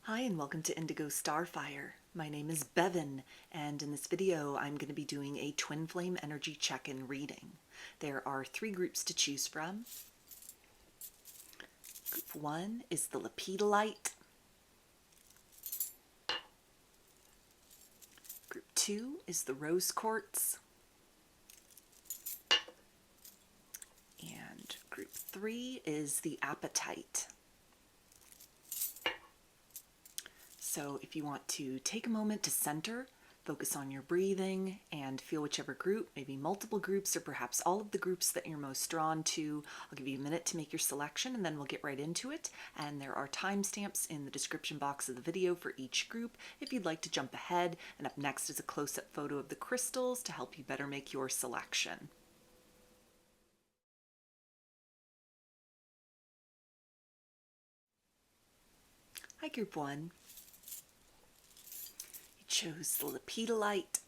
Hi and welcome to Indigo Starfire. My name is Bevin, and in this video I'm going to be doing a twin flame energy check-in reading. There are 3 groups to choose from. Group 1 is the lepidolite. Group 2 is the rose quartz. And group 3 is the apatite. So if you want to take a moment to center, focus on your breathing, and feel whichever group, maybe multiple groups or perhaps all of the groups that you're most drawn to, I'll give you a minute to make your selection and then we'll get right into it. And there are timestamps in the description box of the video for each group if you'd like to jump ahead. And up next is a close-up photo of the crystals to help you better make your selection. Hi, Group 1. Chose the lepidolite.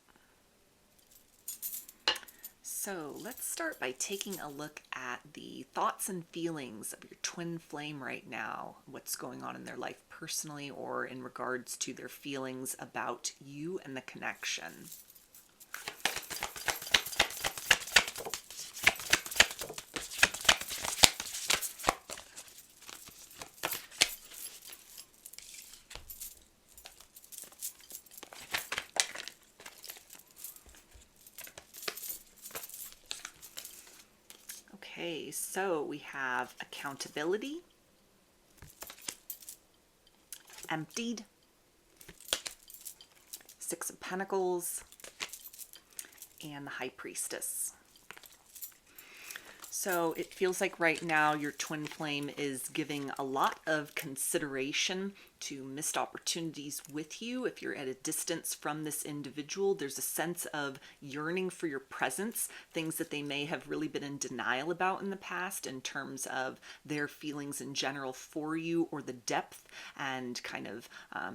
So let's start by taking a look at the thoughts and feelings of your twin flame right now, what's going on in their life personally or in regards to their feelings about you and the connection. Okay, so we have accountability, emptied, 6 of Pentacles, and the High Priestess. So it feels like right now your twin flame is giving a lot of consideration to missed opportunities with you. If you're at a distance from this individual, there's a sense of yearning for your presence, things that they may have really been in denial about in the past in terms of their feelings in general for you, or the depth and kind of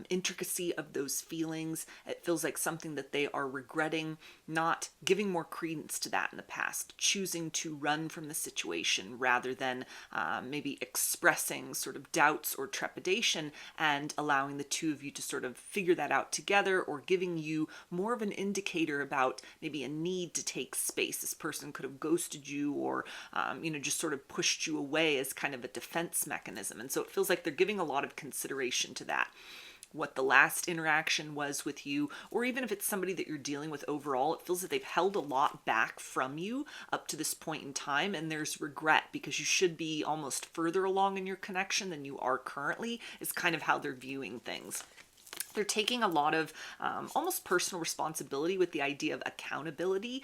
intricacy of those feelings. It feels like something that they are regretting not giving more credence to that in the past, choosing to run from the situation rather than maybe expressing sort of doubts or trepidation and allowing the two of you to sort of figure that out together, or giving you more of an indicator about maybe a need to take space. This person could have ghosted you or, just sort of pushed you away as kind of a defense mechanism. And so it feels like they're giving a lot of consideration to that. What the last interaction was with you, or even if it's somebody that you're dealing with overall, it feels that they've held a lot back from you up to this point in time, and there's regret because you should be almost further along in your connection than you are currently, is kind of how they're viewing things. They're taking a lot of almost personal responsibility with the idea of accountability,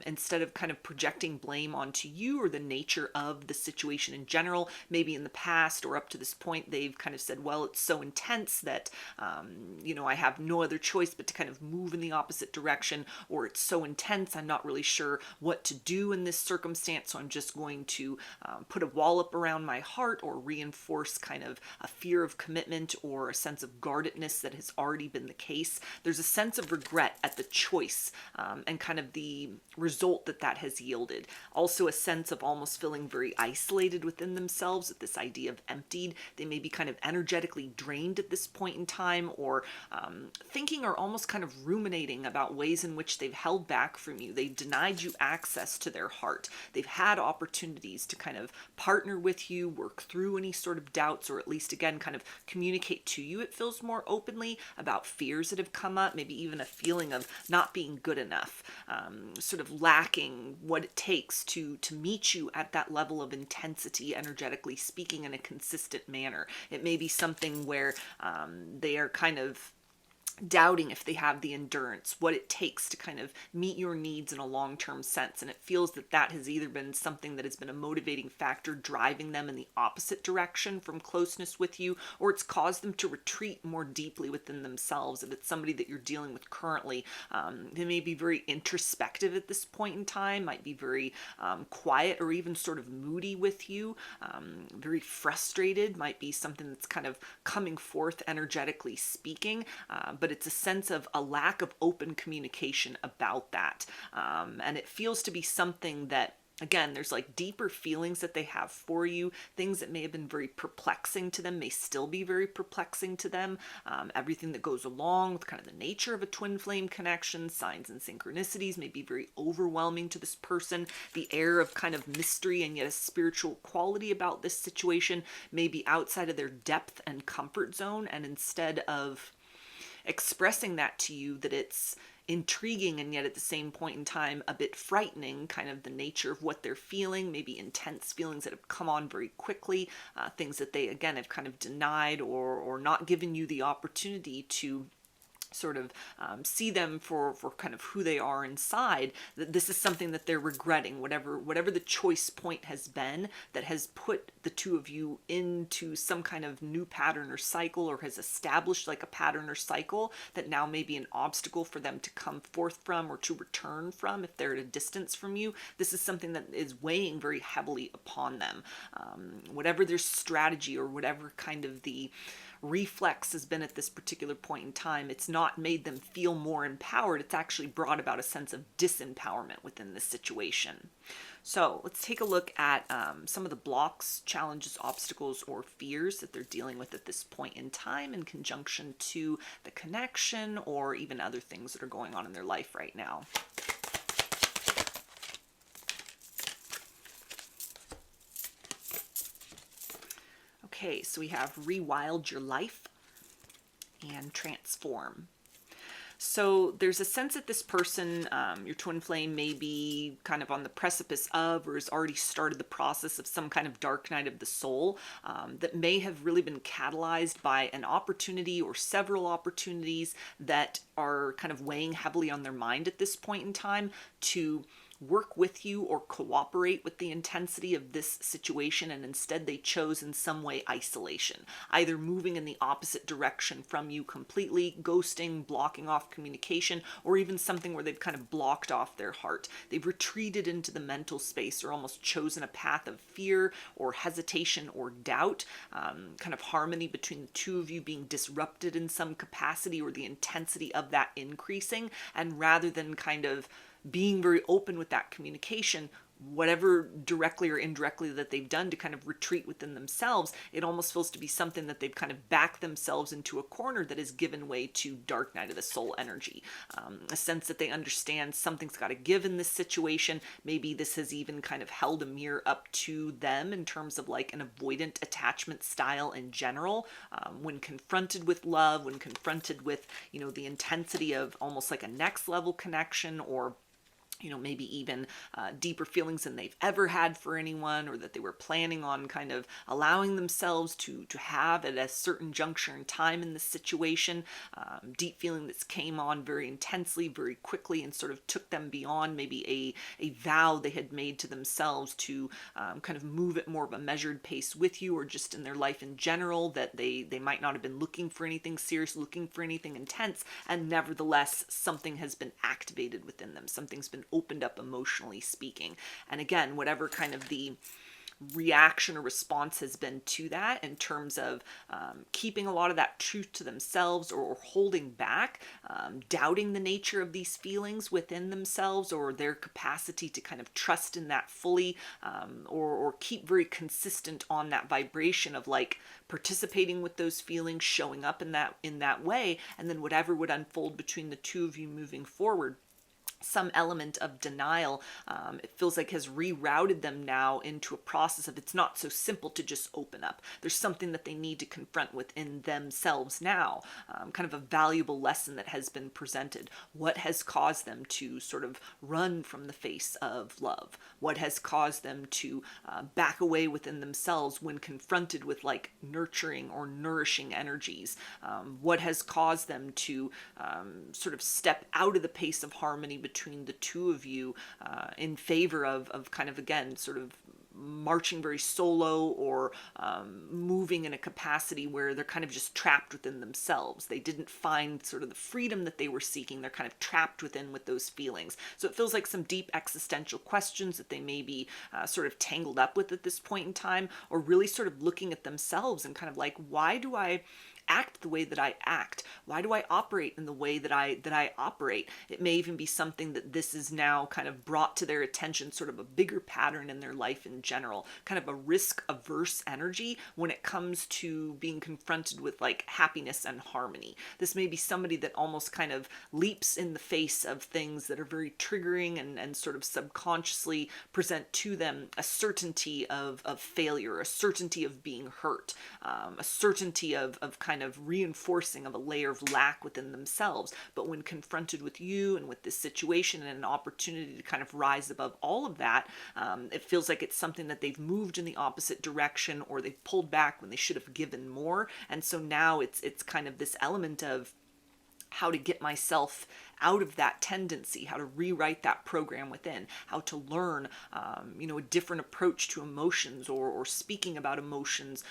instead of kind of projecting blame onto you or the nature of the situation in general. Maybe in the past or up to this point, they've kind of said, well, it's so intense that, I have no other choice but to kind of move in the opposite direction, or it's so intense, I'm not really sure what to do in this circumstance, so I'm just going to put a wall up around my heart, or reinforce kind of a fear of commitment or a sense of guardedness that has already been the case. There's a sense of regret at the choice and kind of the result that that has yielded. Also a sense of almost feeling very isolated within themselves with this idea of emptied. They may be kind of energetically drained at this point in time, or thinking or almost kind of ruminating about ways in which they've held back from you. They've denied you access to their heart. They've had opportunities to kind of partner with you, work through any sort of doubts, or at least again kind of communicate to you, it feels more openly, about fears that have come up, maybe even a feeling of not being good enough, sort of lacking what it takes to meet you at that level of intensity, energetically speaking, in a consistent manner. It may be something where they are kind of doubting if they have the endurance, what it takes to kind of meet your needs in a long-term sense. And it feels that that has either been something that has been a motivating factor driving them in the opposite direction from closeness with you, or it's caused them to retreat more deeply within themselves. If it's somebody that you're dealing with currently, they may be very introspective at this point in time, might be very quiet or even sort of moody with you, very frustrated, might be something that's kind of coming forth energetically speaking, but it's a sense of a lack of open communication about that. And it feels to be something that Again, there's like deeper feelings that they have for you. Things that may have been very perplexing to them may still be very perplexing to them. Everything that goes along with kind of the nature of a twin flame connection, signs and synchronicities may be very overwhelming to this person. The air of kind of mystery and yet a spiritual quality about this situation may be outside of their depth and comfort zone, and instead of expressing that to you, that it's intriguing and yet at the same point in time a bit frightening, kind of the nature of what they're feeling, maybe intense feelings that have come on very quickly, things that they again have kind of denied or not given you the opportunity to sort of see them for kind of who they are inside. That this is something that they're regretting, whatever the choice point has been that has put the two of you into some kind of new pattern or cycle, or has established like a pattern or cycle that now may be an obstacle for them to come forth from or to return from if they're at a distance from you. This is something that is weighing very heavily upon them. Whatever their strategy or whatever kind of the reflex has been at this particular point in time, it's not made them feel more empowered. It's actually brought about a sense of disempowerment within this situation. So let's take a look at some of the blocks, challenges, obstacles, or fears that they're dealing with at this point in time in conjunction to the connection or even other things that are going on in their life right now. Okay, so we have rewild your life and transform. So there's a sense that this person, your twin flame, may be kind of on the precipice of or has already started the process of some kind of dark night of the soul that may have really been catalyzed by an opportunity or several opportunities that are kind of weighing heavily on their mind at this point in time to work with you or cooperate with the intensity of this situation, and instead they chose in some way isolation, either moving in the opposite direction from you completely, ghosting, blocking off communication, or even something where they've kind of blocked off their heart. They've retreated into the mental space or almost chosen a path of fear or hesitation or doubt, kind of harmony between the two of you being disrupted in some capacity or the intensity of that increasing, and rather than kind of being very open with that communication, whatever directly or indirectly that they've done to kind of retreat within themselves, it almost feels to be something that they've kind of backed themselves into a corner that has given way to dark night of the soul energy. A sense that they understand something's got to give in this situation. Maybe this has even kind of held a mirror up to them in terms of like an avoidant attachment style in general. When confronted with love, when confronted with, the intensity of almost like a next level connection, or maybe even deeper feelings than they've ever had for anyone, or that they were planning on kind of allowing themselves to have at a certain juncture in time in this situation. Deep feeling that came on very intensely, very quickly, and sort of took them beyond maybe a vow they had made to themselves to kind of move at more of a measured pace with you, or just in their life in general, that they might not have been looking for anything serious, looking for anything intense, and nevertheless something has been activated within them. Something's been opened up emotionally speaking. And again, whatever kind of the reaction or response has been to that in terms of keeping a lot of that truth to themselves, or holding back, doubting the nature of these feelings within themselves or their capacity to kind of trust in that fully, or keep very consistent on that vibration of like participating with those feelings, showing up in that way, and then whatever would unfold between the two of you moving forward. Some element of denial, it feels like, has rerouted them now into a process of it's not so simple to just open up. There's something that they need to confront within themselves now, kind of a valuable lesson that has been presented. What has caused them to sort of run from the face of love? What has caused them to back away within themselves when confronted with like nurturing or nourishing energies? What has caused them to sort of step out of the pace of harmony between the two of you in favor of kind of, again, sort of marching very solo, or moving in a capacity where they're kind of just trapped within themselves. They didn't find sort of the freedom that they were seeking. They're kind of trapped within with those feelings. So it feels like some deep existential questions that they may be sort of tangled up with at this point in time, or really sort of looking at themselves and kind of like, why do I act the way that I act? Why do I operate in the way that I operate? It may even be something that this is now kind of brought to their attention, sort of a bigger pattern in their life in general, kind of a risk averse energy when it comes to being confronted with like happiness and harmony. This may be somebody that almost kind of leaps in the face of things that are very triggering and sort of subconsciously present to them a certainty of failure, a certainty of being hurt, a certainty of kind of reinforcing of a layer of lack within themselves. But when confronted with you and with this situation and an opportunity to kind of rise above all of that, it feels like it's something that they've moved in the opposite direction, or they've pulled back when they should have given more. And so now it's kind of this element of how to get myself out of that tendency, how to rewrite that program within, how to learn, a different approach to emotions, or speaking about emotions,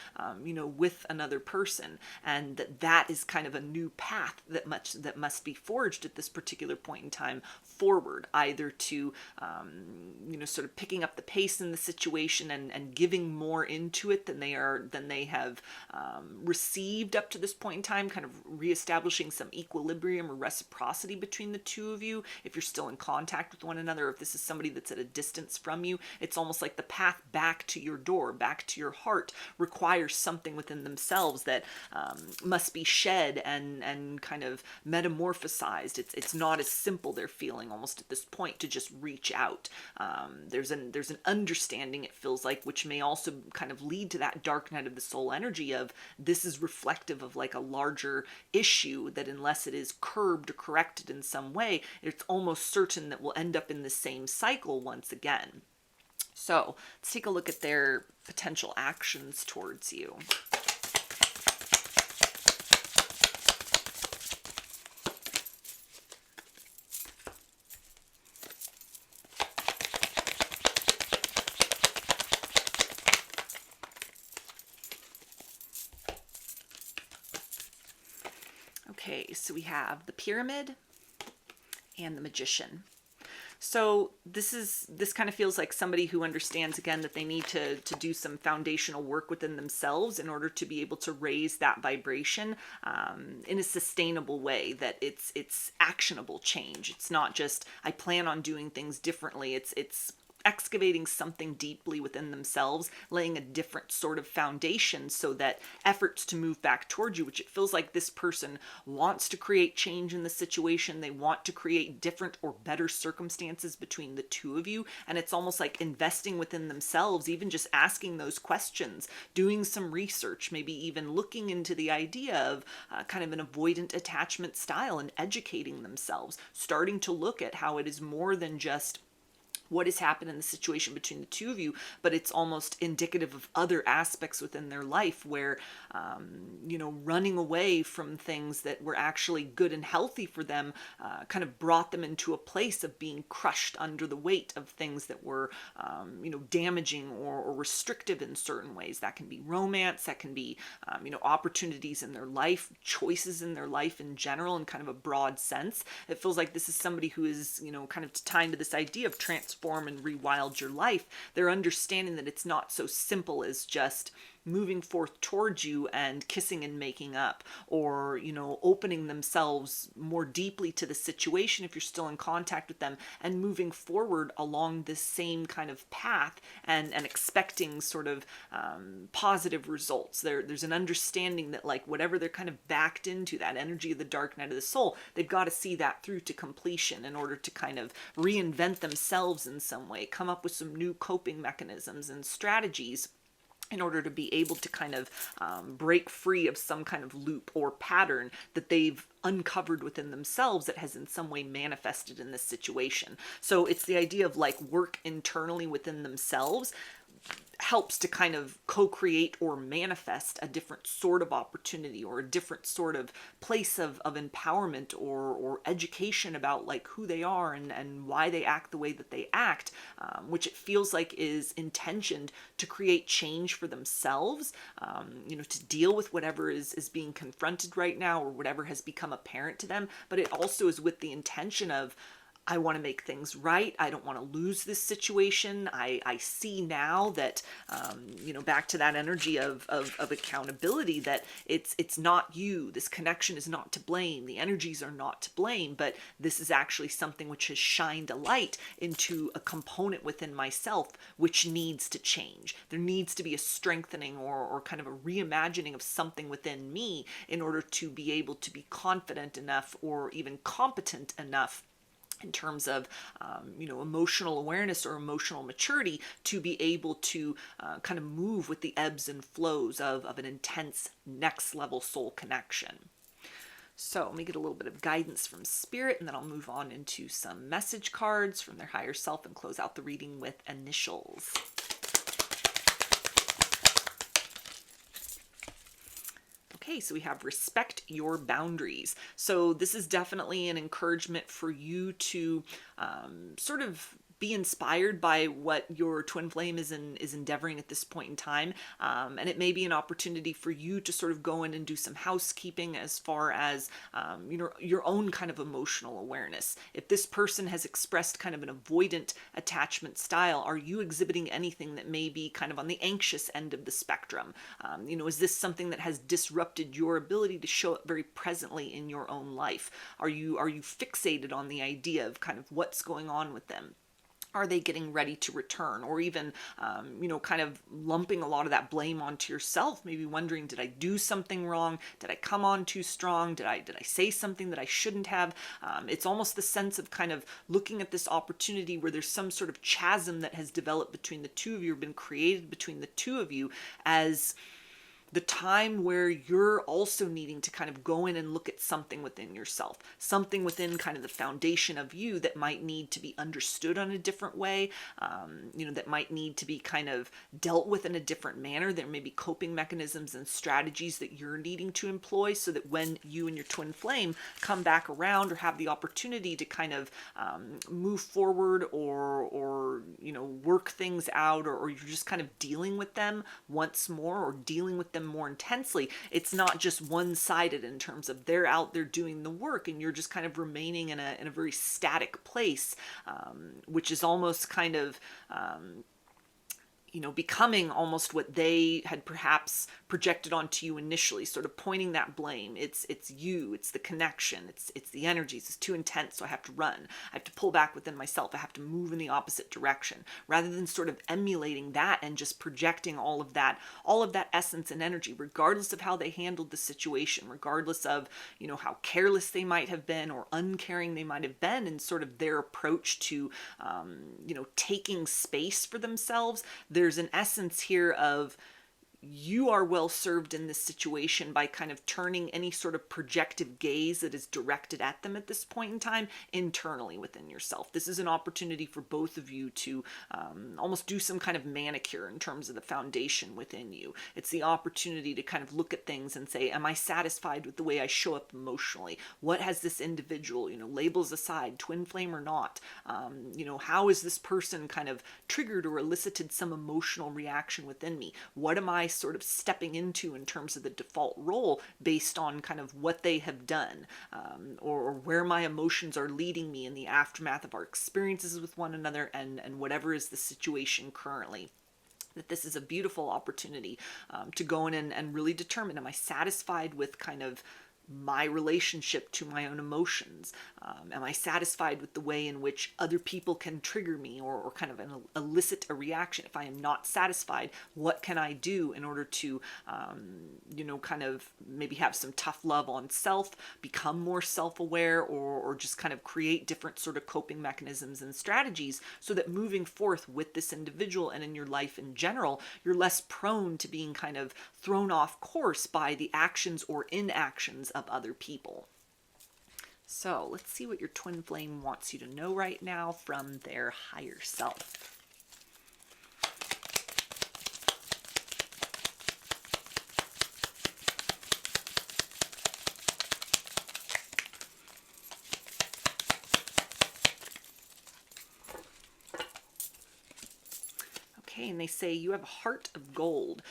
with another person. And that is kind of a new path that must be forged at this particular point in time forward, either to, sort of picking up the pace in the situation and giving more into it than they have received up to this point in time, kind of reestablishing some equilibrium or reciprocity between the two of you. If you're still in contact with one another, if this is somebody that's at a distance from you, it's almost like the path back to your door, back to your heart, requires something within themselves that must be shed and kind of metamorphosized. It's not as simple, they're feeling almost at this point, to just reach out. There's an understanding, it feels like, which may also kind of lead to that dark night of the soul energy of this is reflective of like a larger issue that, unless it is curbed or corrected in some way, it's almost certain that we'll end up in the same cycle once again. So let's take a look at their potential actions towards you. Okay, so we have the Pyramid and the Magician. So this kind of feels like somebody who understands, again, that they need to do some foundational work within themselves in order to be able to raise that vibration in a sustainable way, that it's actionable change. It's not just, I plan on doing things differently. It's excavating something deeply within themselves, laying a different sort of foundation so that efforts to move back towards you, which it feels like this person wants to create change in the situation. They want to create different or better circumstances between the two of you. And it's almost like investing within themselves, even just asking those questions, doing some research, maybe even looking into the idea of kind of an avoidant attachment style and educating themselves, starting to look at how it is more than just what has happened in the situation between the two of you, but it's almost indicative of other aspects within their life where, running away from things that were actually good and healthy for them kind of brought them into a place of being crushed under the weight of things that were, damaging or restrictive in certain ways. That can be romance, that can be, opportunities in their life, choices in their life in general, in kind of a broad sense. It feels like this is somebody who is, kind of tying to this idea of transform and rewild your life. They're understanding that it's not so simple as just moving forth towards you and kissing and making up, or opening themselves more deeply to the situation if you're still in contact with them, and moving forward along this same kind of path and expecting sort of positive results. There's an understanding that, like, whatever they're kind of backed into, that energy of the dark night of the soul, they've got to see that through to completion in order to kind of reinvent themselves in some way, come up with some new coping mechanisms and strategies in order to be able to kind of break free of some kind of loop or pattern that they've uncovered within themselves that has in some way manifested in this situation. So it's the idea of like work internally within themselves helps to kind of co-create or manifest a different sort of opportunity or a different sort of place of empowerment or education about like who they are and why they act the way that they act, which it feels like is intentioned to create change for themselves, to deal with whatever is being confronted right now or whatever has become apparent to them. But it also is with the intention of, I want to make things right. I don't want to lose this situation. I see now that, back to that energy of accountability, that it's not you. This connection is not to blame. The energies are not to blame, but this is actually something which has shined a light into a component within myself which needs to change. There needs to be a strengthening or kind of a reimagining of something within me in order to be able to be confident enough or even competent enough in terms of, emotional awareness or emotional maturity to be able to kind of move with the ebbs and flows of an intense next level soul connection. So let me get a little bit of guidance from Spirit, and then I'll move on into some message cards from their higher self and close out the reading with initials. Okay, so we have respect your boundaries. So this is definitely an encouragement for you to sort of be inspired by what your twin flame is endeavoring at this point in time. And it may be an opportunity for you to sort of go in and do some housekeeping as far as, your own kind of emotional awareness. If this person has expressed kind of an avoidant attachment style, are you exhibiting anything that may be kind of on the anxious end of the spectrum? Is this something that has disrupted your ability to show up very presently in your own life? Are you fixated on the idea of kind of what's going on with them? Are they getting ready to return? Or even, kind of lumping a lot of that blame onto yourself, maybe wondering, did I do something wrong? Did I come on too strong? Did I say something that I shouldn't have? It's almost the sense of kind of looking at this opportunity where there's some sort of chasm that has developed between the two of you, or been created between the two of you, as the time where you're also needing to kind of go in and look at something within yourself, something within kind of the foundation of you that might need to be understood on a different way, that might need to be kind of dealt with in a different manner. There may be coping mechanisms and strategies that you're needing to employ so that when you and your twin flame come back around or have the opportunity to kind of move forward or work things out, or you're just kind of dealing with them once more, or dealing with them more intensely, it's not just one-sided in terms of they're out there doing the work and you're just kind of remaining in a very static place, which is almost kind of becoming almost what they had perhaps projected onto you initially, sort of pointing that blame. It's you, it's the connection, it's the energies, it's too intense, so I have to run. I have to pull back within myself. I have to move in the opposite direction, rather than sort of emulating that and just projecting all of that essence and energy, regardless of how they handled the situation, regardless of, how careless they might have been or uncaring they might have been, and sort of their approach to, taking space for themselves. There's an essence here of, you are well served in this situation by kind of turning any sort of projective gaze that is directed at them at this point in time internally within yourself. This is an opportunity for both of you to almost do some kind of manicure in terms of the foundation within you. It's the opportunity to kind of look at things and say, am I satisfied with the way I show up emotionally? What has this individual, labels aside, twin flame or not, how is this person kind of triggered or elicited some emotional reaction within me? What am I sort of stepping into in terms of the default role based on kind of what they have done, or where my emotions are leading me in the aftermath of our experiences with one another, and whatever is the situation currently. That this is a beautiful opportunity to go in and really determine, am I satisfied with kind of my relationship to my own emotions? Am I satisfied with the way in which other people can trigger me or kind of elicit a reaction? If I am not satisfied, what can I do in order to, kind of maybe have some tough love on self, become more self-aware, or just kind of create different sort of coping mechanisms and strategies so that moving forth with this individual and in your life in general, you're less prone to being kind of thrown off course by the actions or inactions of other people. So let's see what your twin flame wants you to know right now from their higher self. Okay, and they say you have a heart of gold.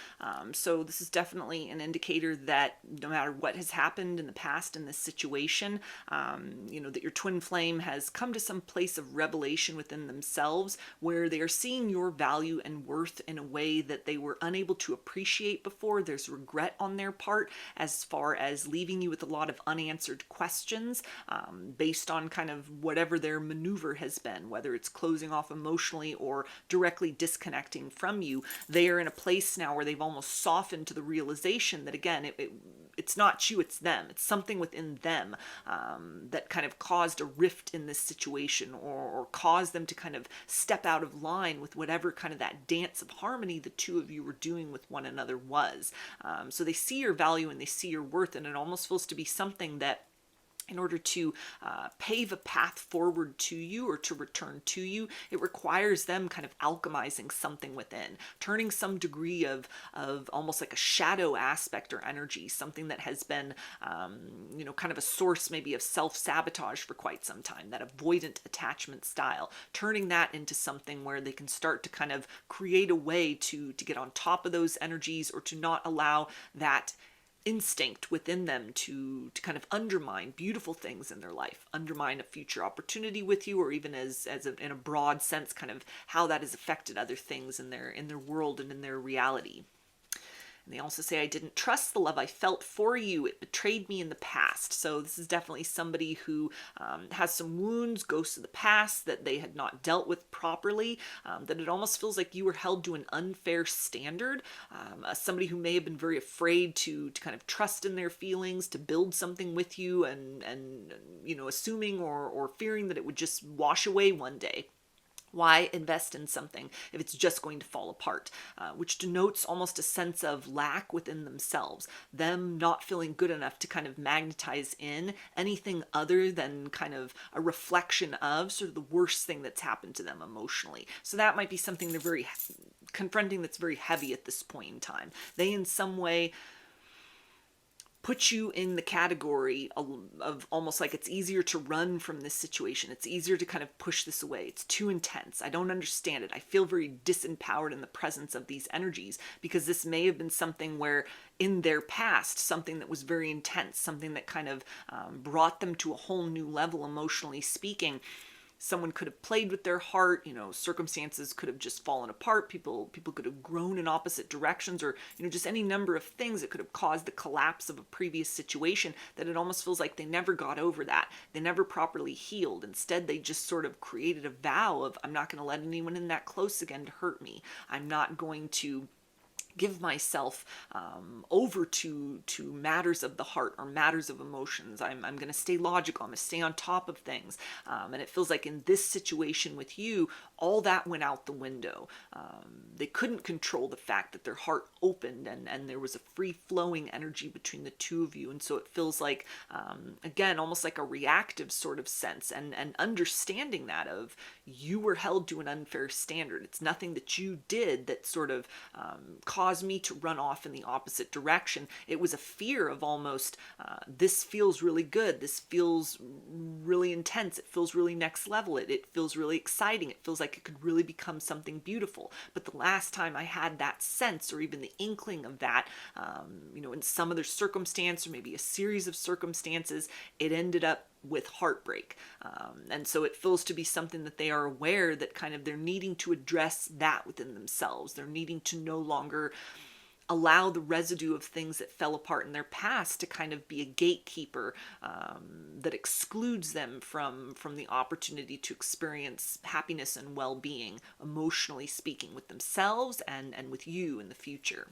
So this is definitely an indicator that no matter what has happened in the past in this situation, that your twin flame has come to some place of revelation within themselves where they are seeing your value and worth in a way that they were unable to appreciate before. There's regret on their part as far as leaving you with a lot of unanswered questions based on kind of whatever their maneuver has been, whether it's closing off emotionally or directly disconnecting from you. They are in a place now where they've almost softened to the realization that, again, it's not you, it's them. It's something within them that kind of caused a rift in this situation, or caused them to kind of step out of line with whatever kind of that dance of harmony the two of you were doing with one another was. So they see your value and they see your worth, and it almost feels to be something that in order to pave a path forward to you or to return to you, it requires them kind of alchemizing something within, turning some degree of almost like a shadow aspect or energy, something that has been, kind of a source maybe of self-sabotage for quite some time, that avoidant attachment style, turning that into something where they can start to kind of create a way to get on top of those energies, or to not allow that instinct within them to kind of undermine beautiful things in their life, undermine a future opportunity with you, or even in a broad sense, kind of how that has affected other things in their world and in their reality. And they also say, I didn't trust the love I felt for you. It betrayed me in the past. So this is definitely somebody who has some wounds, ghosts of the past that they had not dealt with properly, that it almost feels like you were held to an unfair standard. Somebody who may have been very afraid to kind of trust in their feelings, to build something with you, and assuming or fearing that it would just wash away one day. Why invest in something if it's just going to fall apart? Which denotes almost a sense of lack within themselves, them not feeling good enough to kind of magnetize in anything other than kind of a reflection of sort of the worst thing that's happened to them emotionally. So that might be something they're very confronting that's very heavy at this point in time. They in some way put you in the category of almost like it's easier to run from this situation. It's easier to kind of push this away. It's too intense. I don't understand it. I feel very disempowered in the presence of these energies, because this may have been something where in their past, something that was very intense, something that kind of brought them to a whole new level emotionally speaking. Someone could have played with their heart, circumstances could have just fallen apart. People could have grown in opposite directions, or, just any number of things that could have caused the collapse of a previous situation, that it almost feels like they never got over that. They never properly healed. Instead, they just sort of created a vow of, I'm not going to let anyone in that close again to hurt me. I'm not going to give myself over to matters of the heart or matters of emotions. I'm going to stay logical. I'm going to stay on top of things. And it feels like in this situation with you, all that went out the window. They couldn't control the fact that their heart opened and there was a free-flowing energy between the two of you. And so it feels like, again, almost like a reactive sort of sense, and understanding that of you were held to an unfair standard. It's nothing that you did that sort of caused me to run off in the opposite direction. It was a fear of almost, this feels really good. This feels really intense. It feels really next level. It feels really exciting. It feels like it could really become something beautiful. But the last time I had that sense, or even the inkling of that, in some other circumstance, or maybe a series of circumstances, it ended up with heartbreak. And so it feels to be something that they are aware that kind of they're needing to address that within themselves. They're needing to no longer allow the residue of things that fell apart in their past to kind of be a gatekeeper that excludes them from the opportunity to experience happiness and well-being, emotionally speaking, with themselves and with you in the future.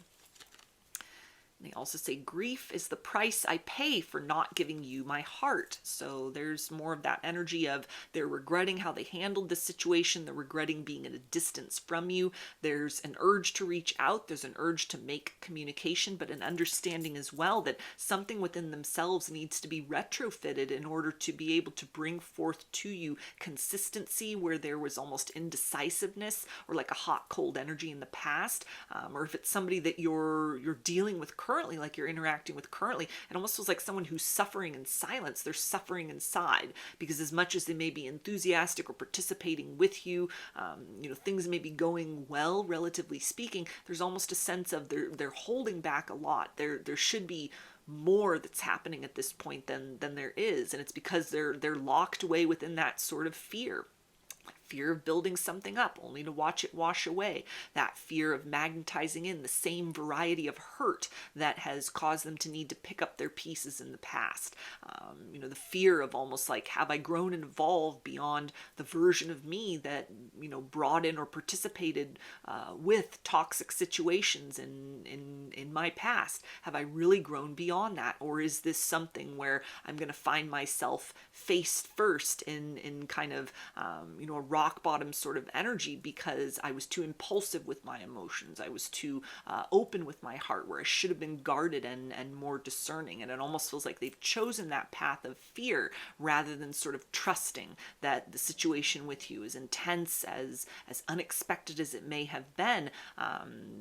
They also say grief is the price I pay for not giving you my heart. So there's more of that energy of they're regretting how they handled this situation. They're regretting being at a distance from you. There's an urge to reach out. There's an urge to make communication, but an understanding as well that something within themselves needs to be retrofitted in order to be able to bring forth to you consistency where there was almost indecisiveness or like a hot, cold energy in the past. Or if it's somebody that you're dealing with currently, like you're interacting with currently, it almost feels like someone who's suffering in silence. They're suffering inside, because as much as they may be enthusiastic or participating with you, things may be going well, relatively speaking, there's almost a sense of they're holding back a lot. There should be more that's happening at this point than there is, and it's because they're locked away within that sort of fear of building something up only to watch it wash away, that fear of magnetizing in the same variety of hurt that has caused them to need to pick up their pieces in the past. The fear of almost like, have I grown and evolved beyond the version of me that brought in or participated with toxic situations in my past? Have I really grown beyond that, or is this something where I'm going to find myself face first in kind of a rock bottom sort of energy because I was too impulsive with my emotions. I was too open with my heart, where I should have been guarded and more discerning. And it almost feels like they've chosen that path of fear rather than sort of trusting that the situation with you, as intense, as unexpected as it may have been,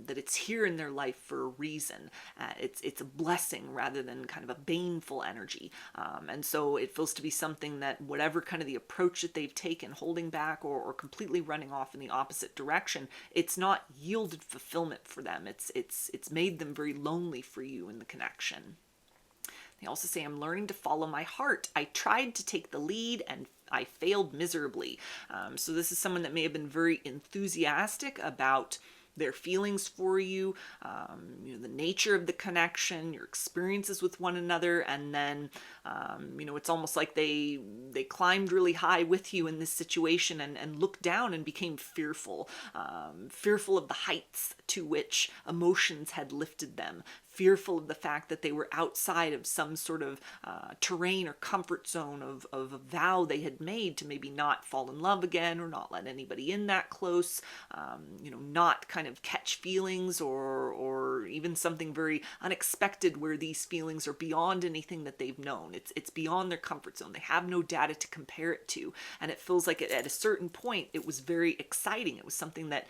that it's here in their life for a reason. It's a blessing rather than kind of a baneful energy. And so it feels to be something that whatever kind of the approach that they've taken, holding back or completely running off in the opposite direction, it's not yielded fulfillment for them. It's made them very lonely for you in the connection. They also say, I'm learning to follow my heart. I tried to take the lead and I failed miserably. So this is someone that may have been very enthusiastic about their feelings for you, the nature of the connection, your experiences with one another, and then, it's almost like they climbed really high with you in this situation and looked down and became fearful, fearful of the heights to which emotions had lifted them, fearful of the fact that they were outside of some sort of terrain or comfort zone of a vow they had made to maybe not fall in love again or not let anybody in that close, not kind of catch feelings or even something very unexpected where these feelings are beyond anything that they've known. It's beyond their comfort zone. They have no data to compare it to. And it feels like at a certain point, it was very exciting. It was something that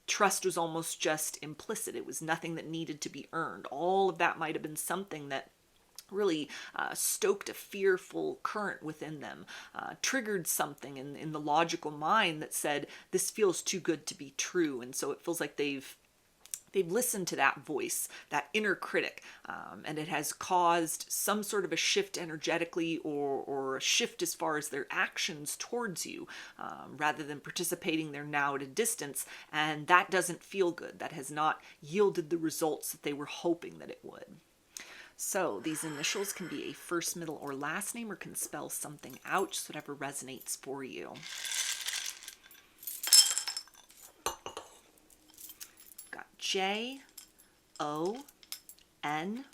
trust was almost just implicit. It was nothing that needed to be earned. All of that might have been something that really stoked a fearful current within them, triggered something in the logical mind that said, this feels too good to be true. And so it feels like they've listened to that voice, that inner critic, and it has caused some sort of a shift energetically or a shift as far as their actions towards you, rather than participating. They're now at a distance, and that doesn't feel good. That has not yielded the results that they were hoping that it would. So these initials can be a first, middle, or last name, or can spell something out, just whatever resonates for you. Got J, O, N,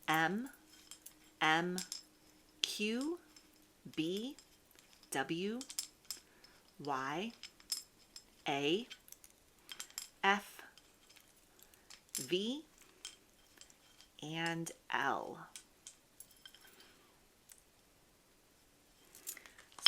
M, M, Q, B, W, Y, A, F, V, and L.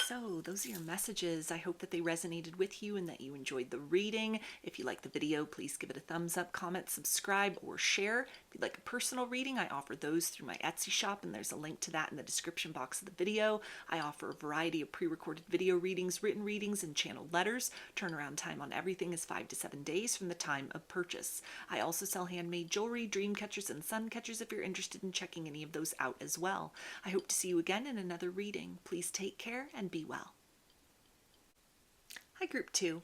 So those are your messages. I hope that they resonated with you and that you enjoyed the reading. If you like the video, please give it a thumbs up, comment, subscribe, or share. If you'd like a personal reading, I offer those through my Etsy shop, and there's a link to that in the description box of the video. I offer a variety of pre-recorded video readings, written readings, and channeled letters. Turnaround time on everything is 5 to 7 days from the time of purchase. I also sell handmade jewelry, dream catchers, and sun catchers if you're interested in checking any of those out as well. I hope to see you again in another reading. Please take care and be well. Hi, Group 2.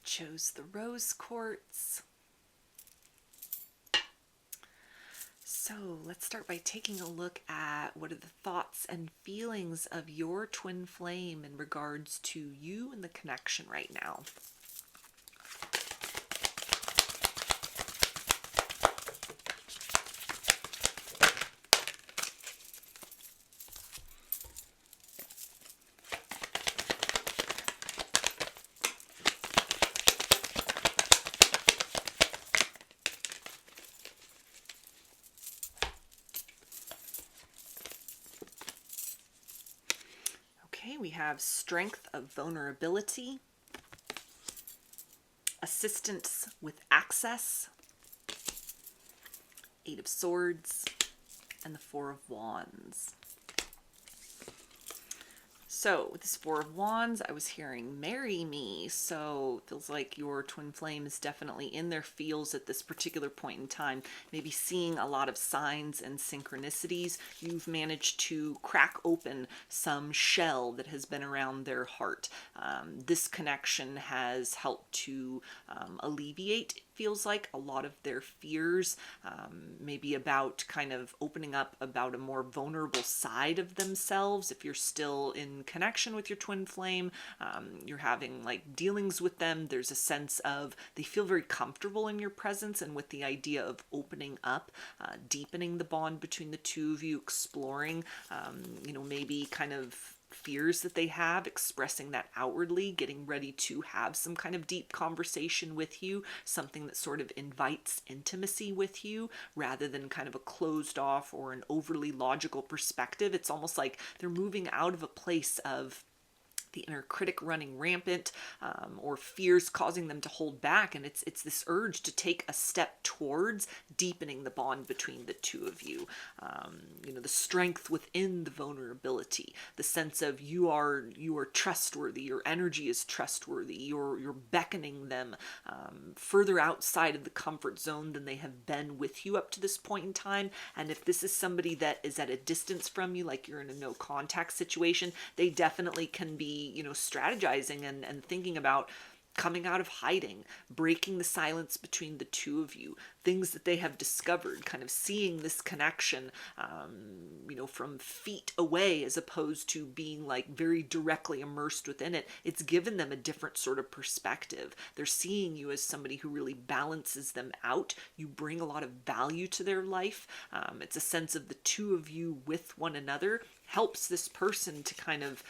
Chose the rose quartz. So let's start by taking a look at what are the thoughts and feelings of your twin flame in regards to you and the connection right now. We have strength of vulnerability, assistance with access, Eight of Swords, and the Four of Wands. So with this Four of Wands, I was hearing marry me. So it feels like your twin flame is definitely in their feels at this particular point in time, maybe seeing a lot of signs and synchronicities. You've managed to crack open some shell that has been around their heart. This connection has helped to alleviate, feels like, a lot of their fears, maybe about kind of opening up about a more vulnerable side of themselves. If you're still in connection with your twin flame, you're having like dealings with them, there's a sense of they feel very comfortable in your presence, and with the idea of opening up, deepening the bond between the two of you, exploring, maybe kind of fears that they have, expressing that outwardly, getting ready to have some kind of deep conversation with you, something that sort of invites intimacy with you rather than kind of a closed off or an overly logical perspective. It's almost like they're moving out of a place of the inner critic running rampant, or fears causing them to hold back, and it's this urge to take a step towards deepening the bond between the two of you. The strength within the vulnerability, the sense of you are trustworthy, your energy is trustworthy, you're beckoning them further outside of the comfort zone than they have been with you up to this point in time. And if this is somebody that is at a distance from you, like you're in a no contact situation, they definitely can be strategizing and thinking about coming out of hiding, breaking the silence between the two of you, things that they have discovered, kind of seeing this connection, from feet away as opposed to being like very directly immersed within it. It's given them a different sort of perspective. They're seeing you as somebody who really balances them out. You bring a lot of value to their life. It's a sense of the two of you with one another helps this person to kind of,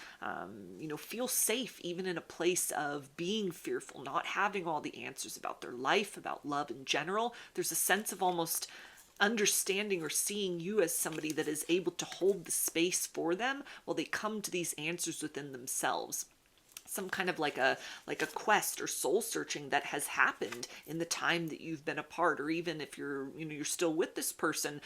feel safe even in a place of being fearful, not having all the answers about their life, about love in general. There's a sense of almost understanding or seeing you as somebody that is able to hold the space for them while they come to these answers within themselves. Some kind of like a quest or soul searching that has happened in the time that you've been apart, or even if you're still with this person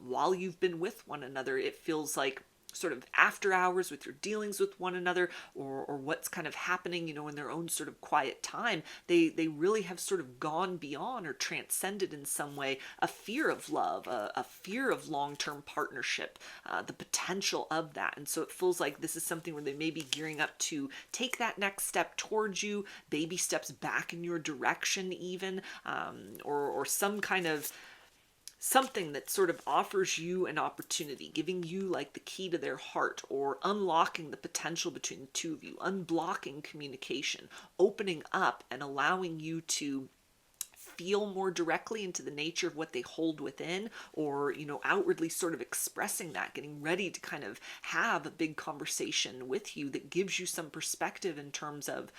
while you've been with one another. It feels like sort of after hours with your dealings with one another, or what's kind of happening, in their own sort of quiet time, they really have sort of gone beyond or transcended in some way a fear of love, a fear of long-term partnership, the potential of that. And so it feels like this is something where they may be gearing up to take that next step towards you, baby steps back in your direction even, or some kind of something that sort of offers you an opportunity, giving you like the key to their heart, or unlocking the potential between the two of you, unblocking communication, opening up and allowing you to feel more directly into the nature of what they hold within, or outwardly sort of expressing that, getting ready to kind of have a big conversation with you that gives you some perspective in terms of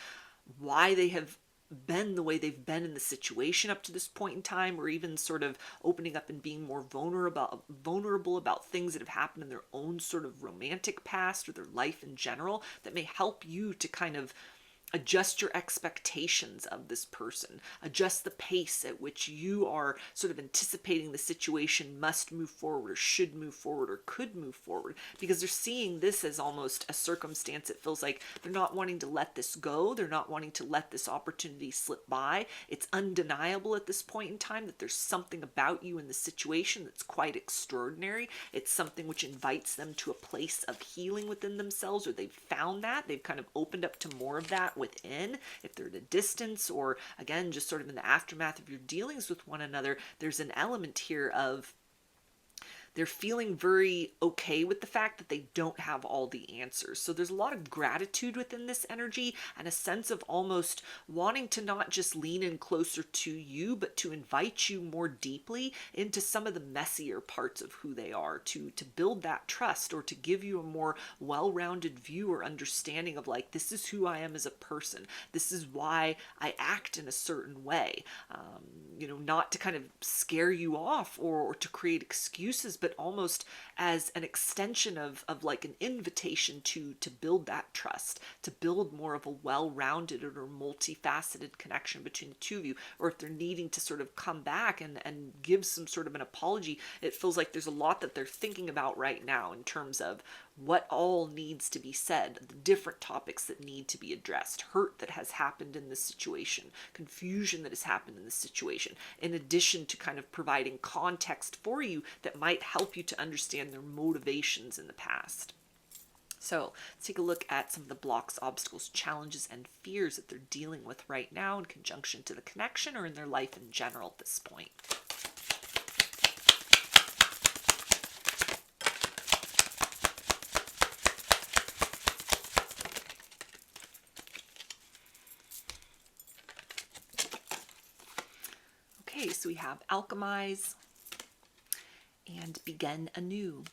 why they have been the way they've been in the situation up to this point in time, or even sort of opening up and being more vulnerable about things that have happened in their own sort of romantic past or their life in general, that may help you to kind of adjust your expectations of this person, adjust the pace at which you are sort of anticipating the situation must move forward, or should move forward, or could move forward, because they're seeing this as almost a circumstance. It feels like they're not wanting to let this go. They're not wanting to let this opportunity slip by. It's undeniable at this point in time that there's something about you in the situation that's quite extraordinary. It's something which invites them to a place of healing within themselves, or they've found that. They've kind of opened up to more of that within. If they're at a distance, or again, just sort of in the aftermath of your dealings with one another, there's an element here of they're feeling very okay with the fact that they don't have all the answers. So there's a lot of gratitude within this energy, and a sense of almost wanting to not just lean in closer to you, but to invite you more deeply into some of the messier parts of who they are, to build that trust, or to give you a more well-rounded view or understanding of like, this is who I am as a person. This is why I act in a certain way. Not to kind of scare you off or to create excuses, but but almost as an extension of like an invitation to build that trust, to build more of a well-rounded or multifaceted connection between the two of you. Or if they're needing to sort of come back and give some sort of an apology, it feels like there's a lot that they're thinking about right now in terms of what all needs to be said, the different topics that need to be addressed, hurt that has happened in this situation, confusion that has happened in this situation, in addition to kind of providing context for you that might help you to understand their motivations in the past. So let's take a look at some of the blocks, obstacles, challenges, and fears that they're dealing with right now in conjunction to the connection or in their life in general at this point. Okay, so we have alchemize and begin anew.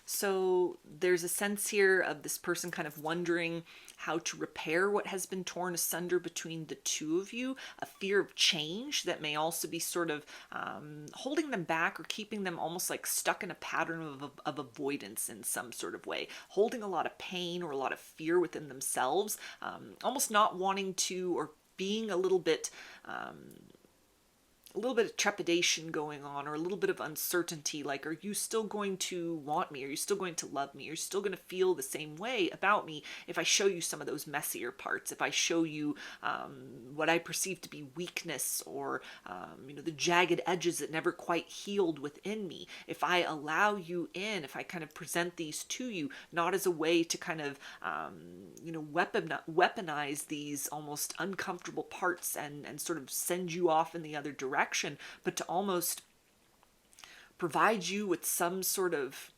So there's a sense here of this person kind of wondering how to repair what has been torn asunder between the two of you, a fear of change that may also be sort of holding them back or keeping them almost like stuck in a pattern of avoidance in some sort of way, holding a lot of pain or a lot of fear within themselves, almost not wanting to, or being a little bit of trepidation going on, or a little bit of uncertainty, like, are you still going to want me? Are you still going to love me? Are you still going to feel the same way about me if I show you some of those messier parts, if I show you what I perceive to be weakness, or the jagged edges that never quite healed within me? If I allow you in, if I kind of present these to you, not as a way to kind of weaponize these almost uncomfortable parts and sort of send you off in the other direction, but to almost provide you with some sort of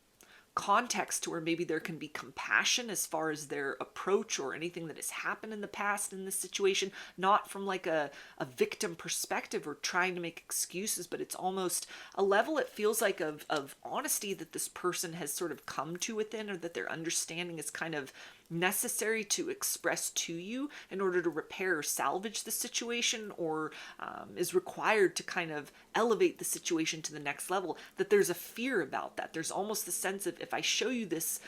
context to where maybe there can be compassion as far as their approach or anything that has happened in the past in this situation, not from like a victim perspective or trying to make excuses, but it's almost a level, it feels like, of honesty that this person has sort of come to within, or that their understanding is kind of necessary to express to you in order to repair or salvage the situation, or is required to kind of elevate the situation to the next level, that there's a fear about that. There's almost the sense of, if I show you this,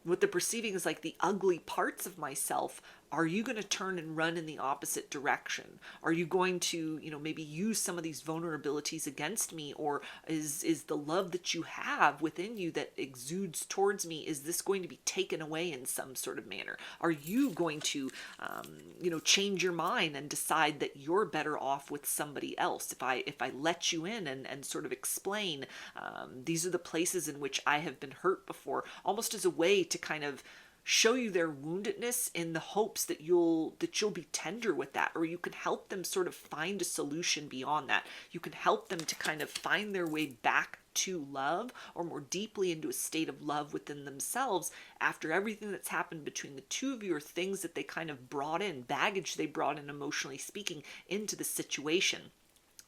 what the perceiving is like the ugly parts of myself, are you going to turn and run in the opposite direction? Are you going to, maybe use some of these vulnerabilities against me? Or is the love that you have within you that exudes towards me, is this going to be taken away in some sort of manner? Are you going to, change your mind and decide that you're better off with somebody else? If I let you in and sort of explain, these are the places in which I have been hurt before, almost as a way to kind of show you their woundedness in the hopes that you'll be tender with that, or you can help them sort of find a solution beyond that. You can help them to kind of find their way back to love, or more deeply into a state of love within themselves after everything that's happened between the two of you, or things that they kind of brought in, baggage they brought in, emotionally speaking, into the situation.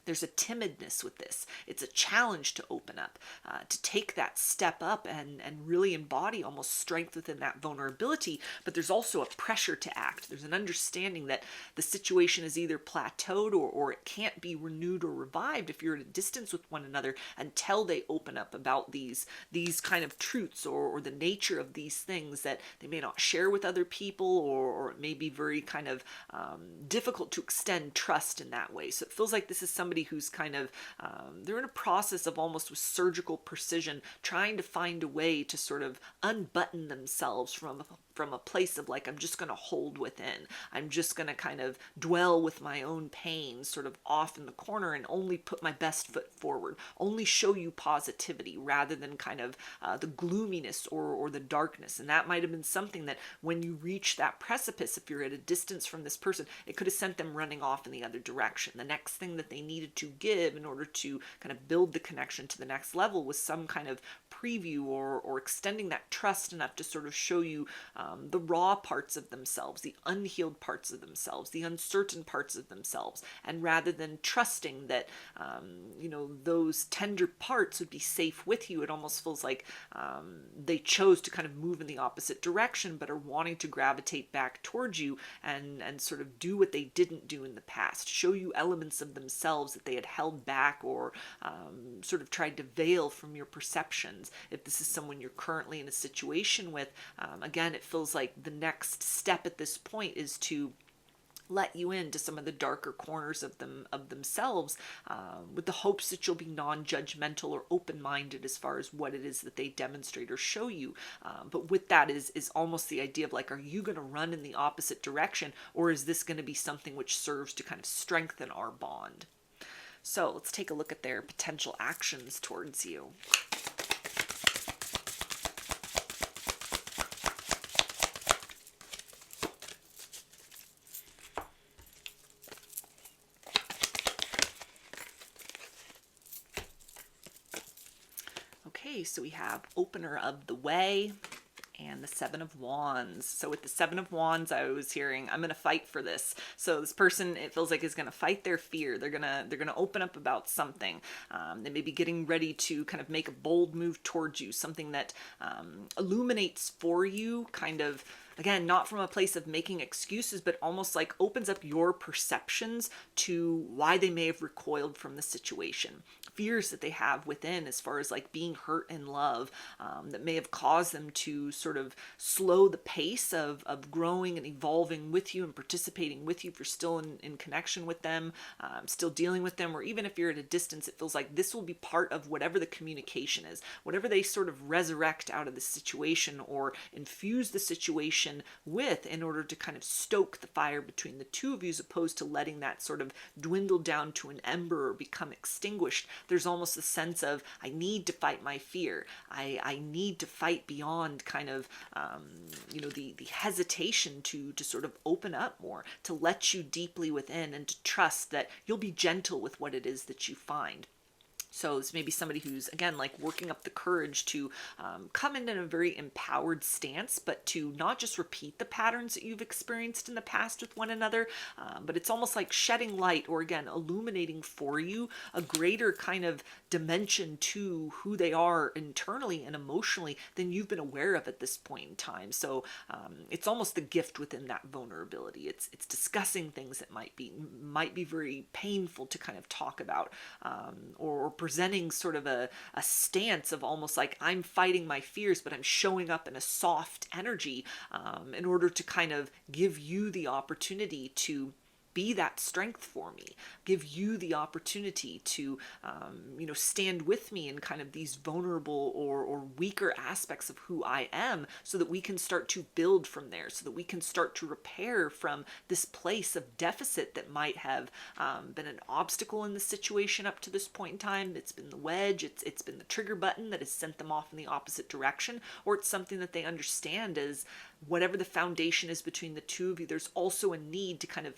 There's a timidness with this. It's a challenge to open up, to take that step up and really embody almost strength within that vulnerability. But there's also a pressure to act. There's an understanding that the situation is either plateaued or it can't be renewed or revived if you're at a distance with one another until they open up about these kind of truths, or the nature of these things that they may not share with other people, or it may be very kind of difficult to extend trust in that way. So it feels like this is somebody who's kind of, they're in a process of almost with surgical precision, trying to find a way to sort of unbutton themselves from a place of like, I'm just going to hold within. I'm just going to kind of dwell with my own pain sort of off in the corner and only put my best foot forward, only show you positivity rather than kind of the gloominess or the darkness. And that might have been something that when you reach that precipice, if you're at a distance from this person, it could have sent them running off in the other direction. The next thing that they needed to give in order to kind of build the connection to the next level was some kind of preview or extending that trust enough to sort of show you the raw parts of themselves, the unhealed parts of themselves, the uncertain parts of themselves. And rather than trusting that, those tender parts would be safe with you, it almost feels like they chose to kind of move in the opposite direction, but are wanting to gravitate back towards you and sort of do what they didn't do in the past, show you elements of themselves that they had held back or sort of tried to veil from your perceptions. If this is someone you're currently in a situation with, again, it feels like the next step at this point is to let you into some of the darker corners of themselves, with the hopes that you'll be non-judgmental or open-minded as far as what it is that they demonstrate or show you. But with that is almost the idea of like, are you going to run in the opposite direction, or is this going to be something which serves to kind of strengthen our bond? So let's take a look at their potential actions towards you. Okay, so we have opener of the way and the Seven of Wands. So with the Seven of Wands, I was hearing, I'm going to fight for this. So this person, it feels like, is going to fight their fear. They're going to open up about something. They may be getting ready to kind of make a bold move towards you, something that illuminates for you, kind of, again, not from a place of making excuses, but almost like opens up your perceptions to why they may have recoiled from the situation. Fears that they have within as far as like being hurt in love, that may have caused them to sort of slow the pace of growing and evolving with you and participating with you if you're still in connection with them, still dealing with them, or even if you're at a distance, it feels like this will be part of whatever the communication is, whatever they sort of resurrect out of the situation or infuse the situation with in order to kind of stoke the fire between the two of you, as opposed to letting that sort of dwindle down to an ember or become extinguished. There's almost a sense of, I need to fight my fear. I need to fight beyond kind of, the hesitation to sort of open up more, to let you deeply within and to trust that you'll be gentle with what it is that you find. So this may be somebody who's, again, like working up the courage to come in a very empowered stance, but to not just repeat the patterns that you've experienced in the past with one another, but it's almost like shedding light or, again, illuminating for you a greater kind of dimension to who they are internally and emotionally than you've been aware of at this point in time. So it's almost the gift within that vulnerability. It's discussing things that might be very painful to kind of talk about, or presenting sort of a stance of almost like, I'm fighting my fears, but I'm showing up in a soft energy, in order to kind of give you the opportunity to be that strength for me, give you the opportunity to, stand with me in kind of these vulnerable or weaker aspects of who I am, so that we can start to build from there, so that we can start to repair from this place of deficit that might have been an obstacle in the situation up to this point in time. It's been the wedge, it's been the trigger button that has sent them off in the opposite direction, or it's something that they understand as whatever the foundation is between the two of you, there's also a need to kind of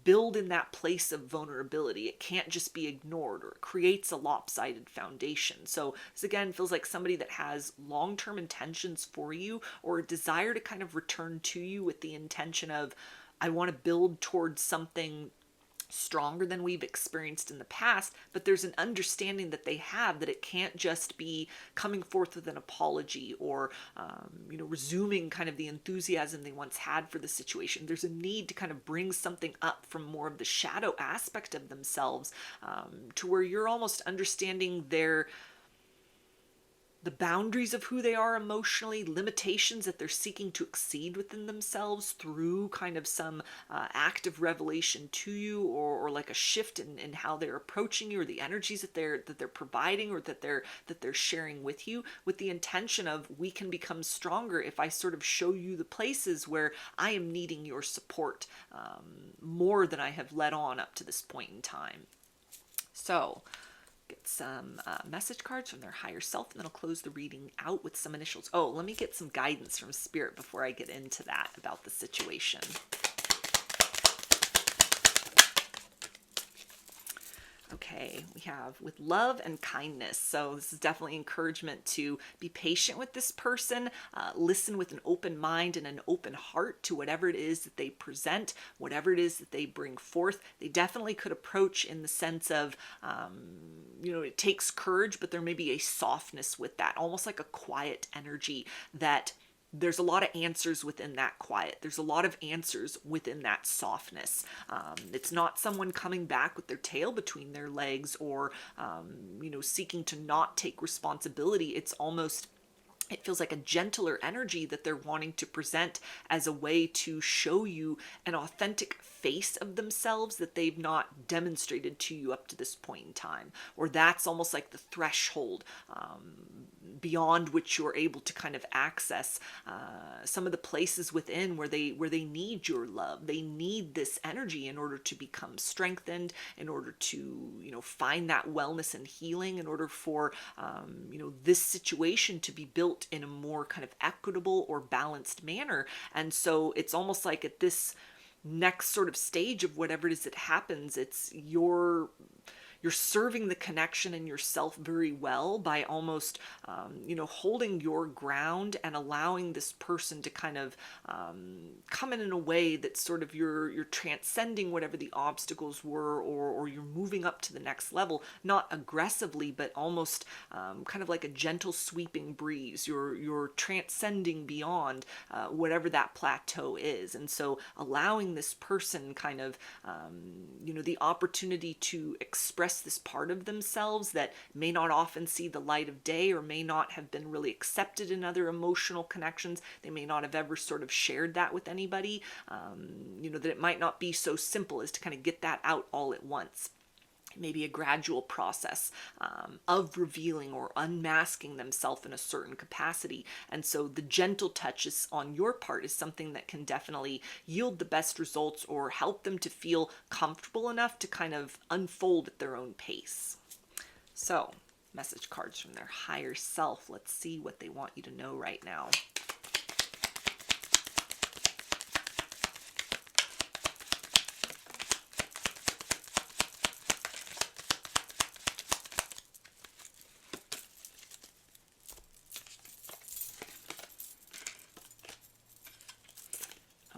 build in that place of vulnerability. It can't just be ignored, or it creates a lopsided foundation. So this, again, feels like somebody that has long-term intentions for you, or a desire to kind of return to you with the intention of, I want to build towards something stronger than we've experienced in the past, but there's an understanding that they have that it can't just be coming forth with an apology or resuming kind of the enthusiasm they once had for the situation. There's a need to kind of bring something up from more of the shadow aspect of themselves, to where you're almost understanding the boundaries of who they are emotionally, limitations that they're seeking to exceed within themselves through kind of some act of revelation to you, or like a shift in how they're approaching you, or the energies that they're providing, or that they're sharing with you, with the intention of, we can become stronger if I sort of show you the places where I am needing your support more than I have let on up to this point in time. So get some message cards from their higher self, and then I'll close the reading out with some initials. Oh, let me get some guidance from Spirit before I get into that about the situation. Okay, we have with love and kindness. So this is definitely encouragement to be patient with this person, listen with an open mind and an open heart to whatever it is that they present, whatever it is that they bring forth. They definitely could approach in the sense of, it takes courage, but there may be a softness with that, almost like a quiet energy that there's a lot of answers within that quiet. There's a lot of answers within that softness. It's not someone coming back with their tail between their legs or, seeking to not take responsibility. It's almost, it feels like a gentler energy that they're wanting to present as a way to show you an authentic face of themselves that they've not demonstrated to you up to this point in time. Or that's almost like the threshold beyond which you're able to kind of access some of the places within where they need your love. They need this energy in order to become strengthened, in order to find that wellness and healing, in order for this situation to be built in a more kind of equitable or balanced manner. And so it's almost like at this next sort of stage of whatever it is that happens, it's you're serving the connection and yourself very well by almost, holding your ground and allowing this person to kind of come in a way that sort of you're transcending whatever the obstacles were, or you're moving up to the next level, not aggressively, but almost kind of like a gentle sweeping breeze. You're transcending beyond whatever that plateau is. And so allowing this person kind of, the opportunity to express this part of themselves that may not often see the light of day, or may not have been really accepted in other emotional connections. They may not have ever sort of shared that with anybody, that it might not be so simple as to kind of get that out all at once. Maybe a gradual process of revealing or unmasking themselves in a certain capacity. And so the gentle touches on your part is something that can definitely yield the best results, or help them to feel comfortable enough to kind of unfold at their own pace. So, message cards from their higher self. Let's see what they want you to know right now.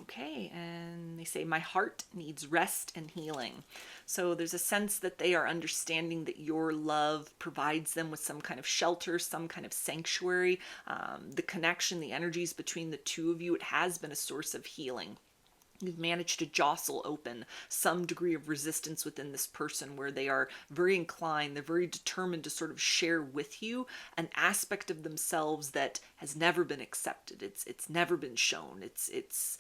Okay, and they say, my heart needs rest and healing. So there's a sense that they are understanding that your love provides them with some kind of shelter, some kind of sanctuary. The connection, the energies between the two of you, it has been a source of healing. You've managed to jostle open some degree of resistance within this person, where they are very inclined, they're very determined to sort of share with you an aspect of themselves that has never been accepted. It's never been shown. It's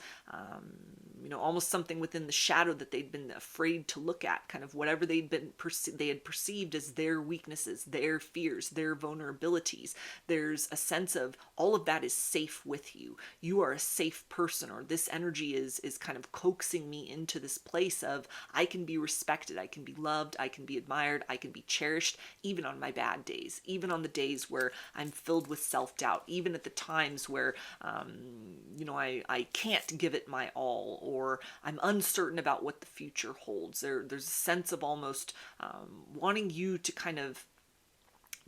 almost something within the shadow that they'd been afraid to look at, kind of whatever they had perceived as their weaknesses, their fears, their vulnerabilities. There's a sense of all of that is safe with you. You are a safe person, or this energy is kind of coaxing me into this place of, I can be respected, I can be loved, I can be admired, I can be cherished, even on my bad days, even on the days where I'm filled with self-doubt, even at the times where, I can't give it my all, or I'm uncertain about what the future holds. There's a sense of almost wanting you to kind of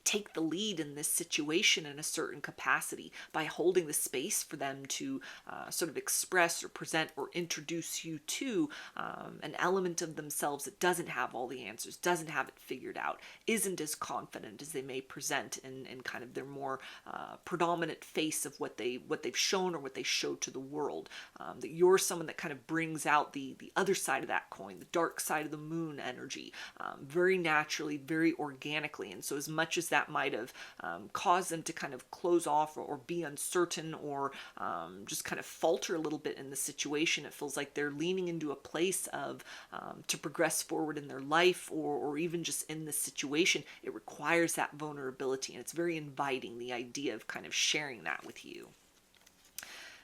take the lead in this situation in a certain capacity by holding the space for them to sort of express or present or introduce you to an element of themselves that doesn't have all the answers, doesn't have it figured out, isn't as confident as they may present in kind of their more predominant face of what they've shown or what they show to the world. That you're someone that kind of brings out the other side of that coin, the dark side of the moon energy, very naturally, very organically. And so as much as that might have caused them to kind of close off or be uncertain, or just kind of falter a little bit in the situation, it feels like they're leaning into a place of to progress forward in their life, or even just in this situation. It requires that vulnerability, and it's very inviting, the idea of kind of sharing that with you.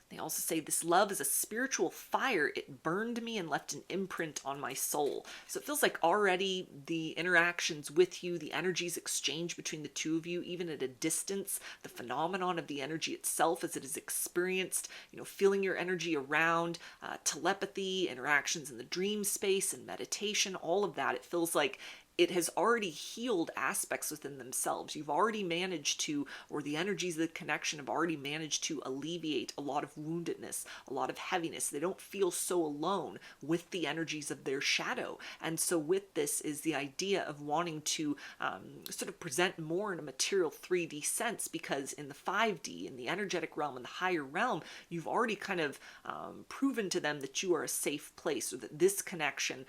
They also say, this love is a spiritual fire. It burned me and left an imprint on my soul. So it feels like already the interactions with you, the energies exchanged between the two of you, even at a distance, the phenomenon of the energy itself as it is experienced, feeling your energy around, telepathy, interactions in the dream space and meditation, all of that. It feels like it has already healed aspects within themselves. You've already managed to, or the energies of the connection have already managed to alleviate a lot of woundedness, a lot of heaviness. They don't feel so alone with the energies of their shadow. And so with this is the idea of wanting to sort of present more in a material 3D sense, because in the 5D, in the energetic realm, in the higher realm, you've already kind of proven to them that you are a safe place, or that this connection,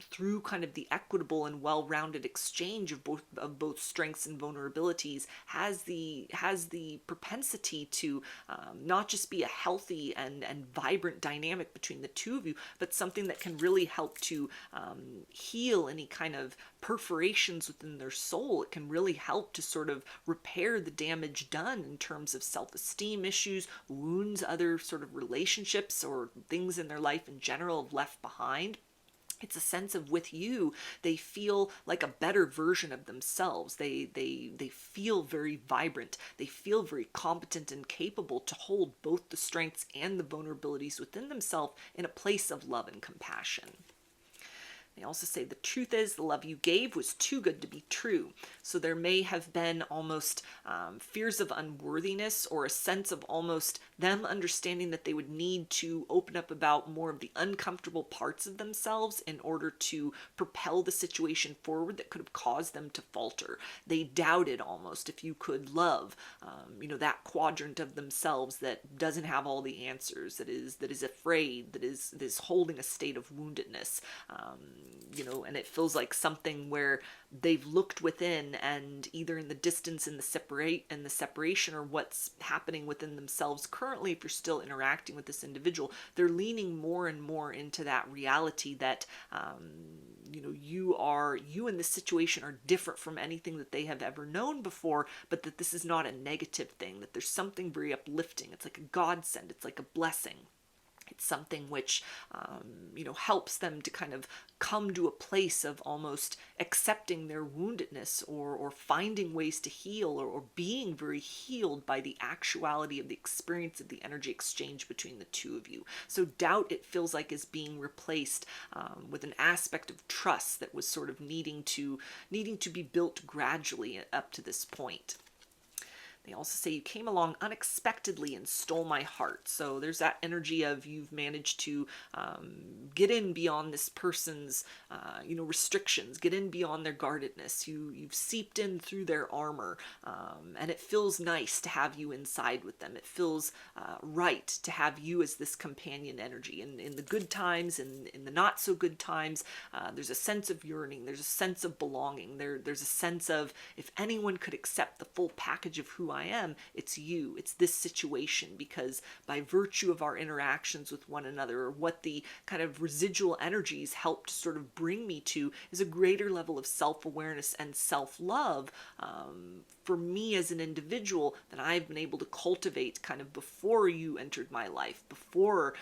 through kind of the equitable and well-rounded exchange of both strengths and vulnerabilities, has the propensity to not just be a healthy and vibrant dynamic between the two of you, but something that can really help to heal any kind of perforations within their soul. It can really help to sort of repair the damage done in terms of self-esteem issues, wounds, other sort of relationships or things in their life in general have left behind. It's a sense of, with you, they feel like a better version of themselves. They feel very vibrant. They feel very competent and capable to hold both the strengths and the vulnerabilities within themselves in a place of love and compassion. They also say the truth is the love you gave was too good to be true. So there may have been almost fears of unworthiness, or a sense of almost them understanding that they would need to open up about more of the uncomfortable parts of themselves in order to propel the situation forward, that could have caused them to falter. They doubted almost if you could love, that quadrant of themselves that doesn't have all the answers, that is afraid, that is holding a state of woundedness. And it feels like something where they've looked within, and either in the distance, in the separation, or what's happening within themselves currently, if you're still interacting with this individual, they're leaning more and more into that reality that you in this situation are different from anything that they have ever known before, but that this is not a negative thing, that there's something very uplifting. It's like a godsend. It's like a blessing. It's something which, helps them to kind of come to a place of almost accepting their woundedness, or finding ways to heal, or being very healed by the actuality of the experience of the energy exchange between the two of you. So doubt, it feels like, is being replaced with an aspect of trust that was sort of needing to be built gradually up to this point. They also say you came along unexpectedly and stole my heart. So there's that energy of you've managed to get in beyond this person's, restrictions, get in beyond their guardedness. You've seeped in through their armor, and it feels nice to have you inside with them. It feels right to have you as this companion energy. In the good times and in the not so good times, there's a sense of yearning. There's a sense of belonging. There's a sense of, if anyone could accept the full package of who I am, it's you, it's this situation, because by virtue of our interactions with one another, or what the kind of residual energies helped sort of bring me to, is a greater level of self-awareness and self-love for me as an individual that I've been able to cultivate kind of before you entered my life, before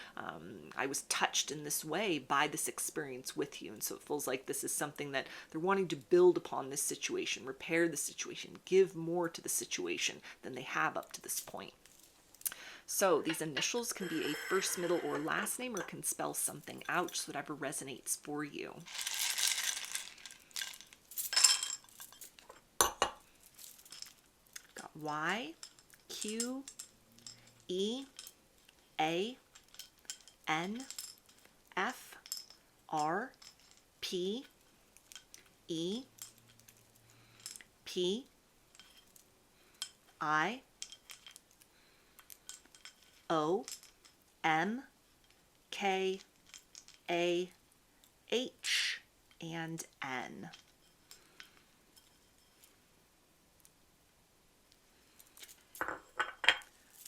I was touched in this way by this experience with you. And so it feels like this is something that they're wanting to build upon this situation, repair the situation, give more to the situation than they have up to this point. So these initials can be a first, middle, or last name, or can spell something out, just whatever resonates for you. Got Y, Q, E, A, N, F, R, P, E, P, I, O, M, K, A, H, and N.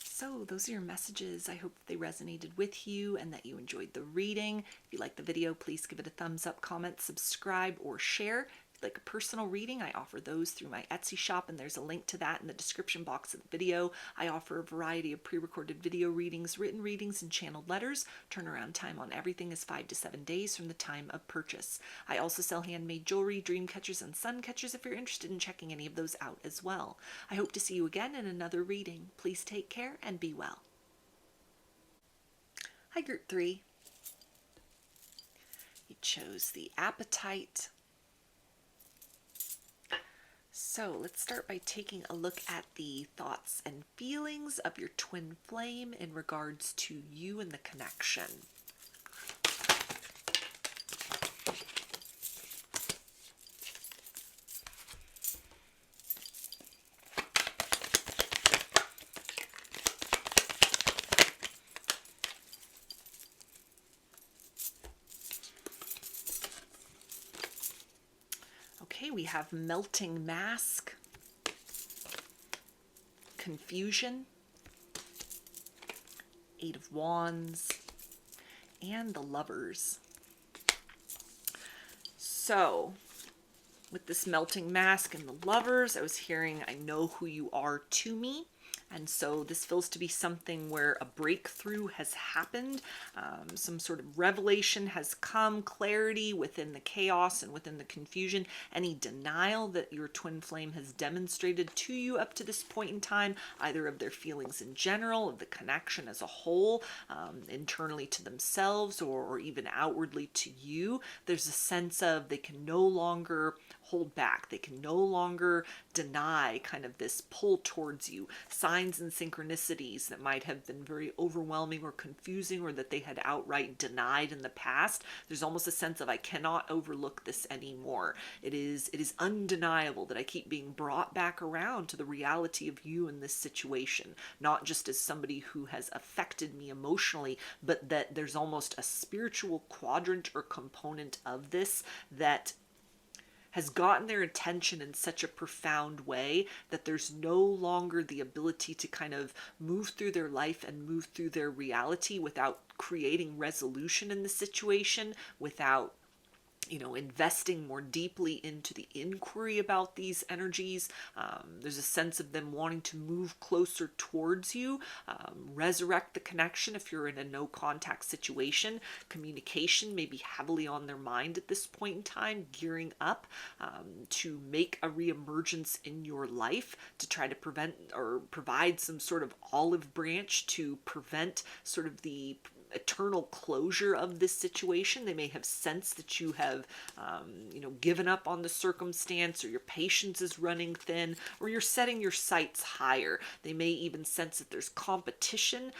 So those are your messages. I hope that they resonated with you and that you enjoyed the reading. If you liked the video, please give it a thumbs up, comment, subscribe, or share. If you'd like a personal reading, I offer those through my Etsy shop, and there's a link to that in the description box of the video. I offer a variety of pre-recorded video readings, written readings, and channeled letters. Turnaround time on everything is 5 to 7 days from the time of purchase. I also sell handmade jewelry, dream catchers, and sun catchers if you're interested in checking any of those out as well. I hope to see you again in another reading. Please take care and be well. Hi, Group 3. You chose the appetite, So let's start by taking a look at the thoughts and feelings of your twin flame in regards to you and the connection. Okay, we have melting mask, confusion, Eight of Wands, and the Lovers. So, with this melting mask and the Lovers, I was hearing, I know who you are to me. And so this feels to be something where a breakthrough has happened, some sort of revelation has come, clarity within the chaos and within the confusion, any denial that your twin flame has demonstrated to you up to this point in time, either of their feelings in general, of the connection as a whole, internally to themselves or even outwardly to you. There's a sense of they can no longer hold back. They can no longer deny kind of this pull towards you, signs and synchronicities that might have been very overwhelming or confusing or that they had outright denied in the past. There's almost a sense of I cannot overlook this anymore. It is undeniable that I keep being brought back around to the reality of you in this situation, not just as somebody who has affected me emotionally, but that there's almost a spiritual quadrant or component of this that has gotten their attention in such a profound way that there's no longer the ability to kind of move through their life and move through their reality without creating resolution in the situation, without investing more deeply into the inquiry about these energies. There's a sense of them wanting to move closer towards you, resurrect the connection if you're in a no contact situation. Communication may be heavily on their mind at this point in time, gearing up to make a reemergence in your life to try to prevent or provide some sort of olive branch to prevent sort of the eternal closure of this situation. They may have sensed that you have, given up on the circumstance, or your patience is running thin, or you're setting your sights higher. They may even sense that there's competition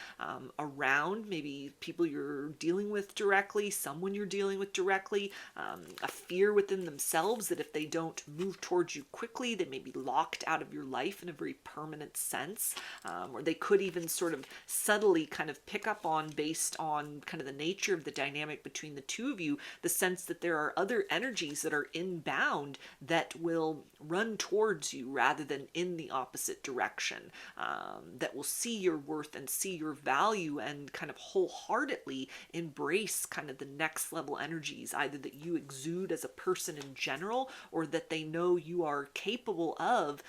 around, maybe people you're dealing with directly, someone you're dealing with directly, a fear within themselves that if they don't move towards you quickly, they may be locked out of your life in a very permanent sense, or they could even sort of subtly kind of pick up on, based on kind of the nature of the dynamic between the two of you, the sense that there are other energies that are inbound that will run towards you rather than in the opposite direction, that will see your worth and see your value and kind of wholeheartedly embrace kind of the next level energies, either that you exude as a person in general or that they know you are capable of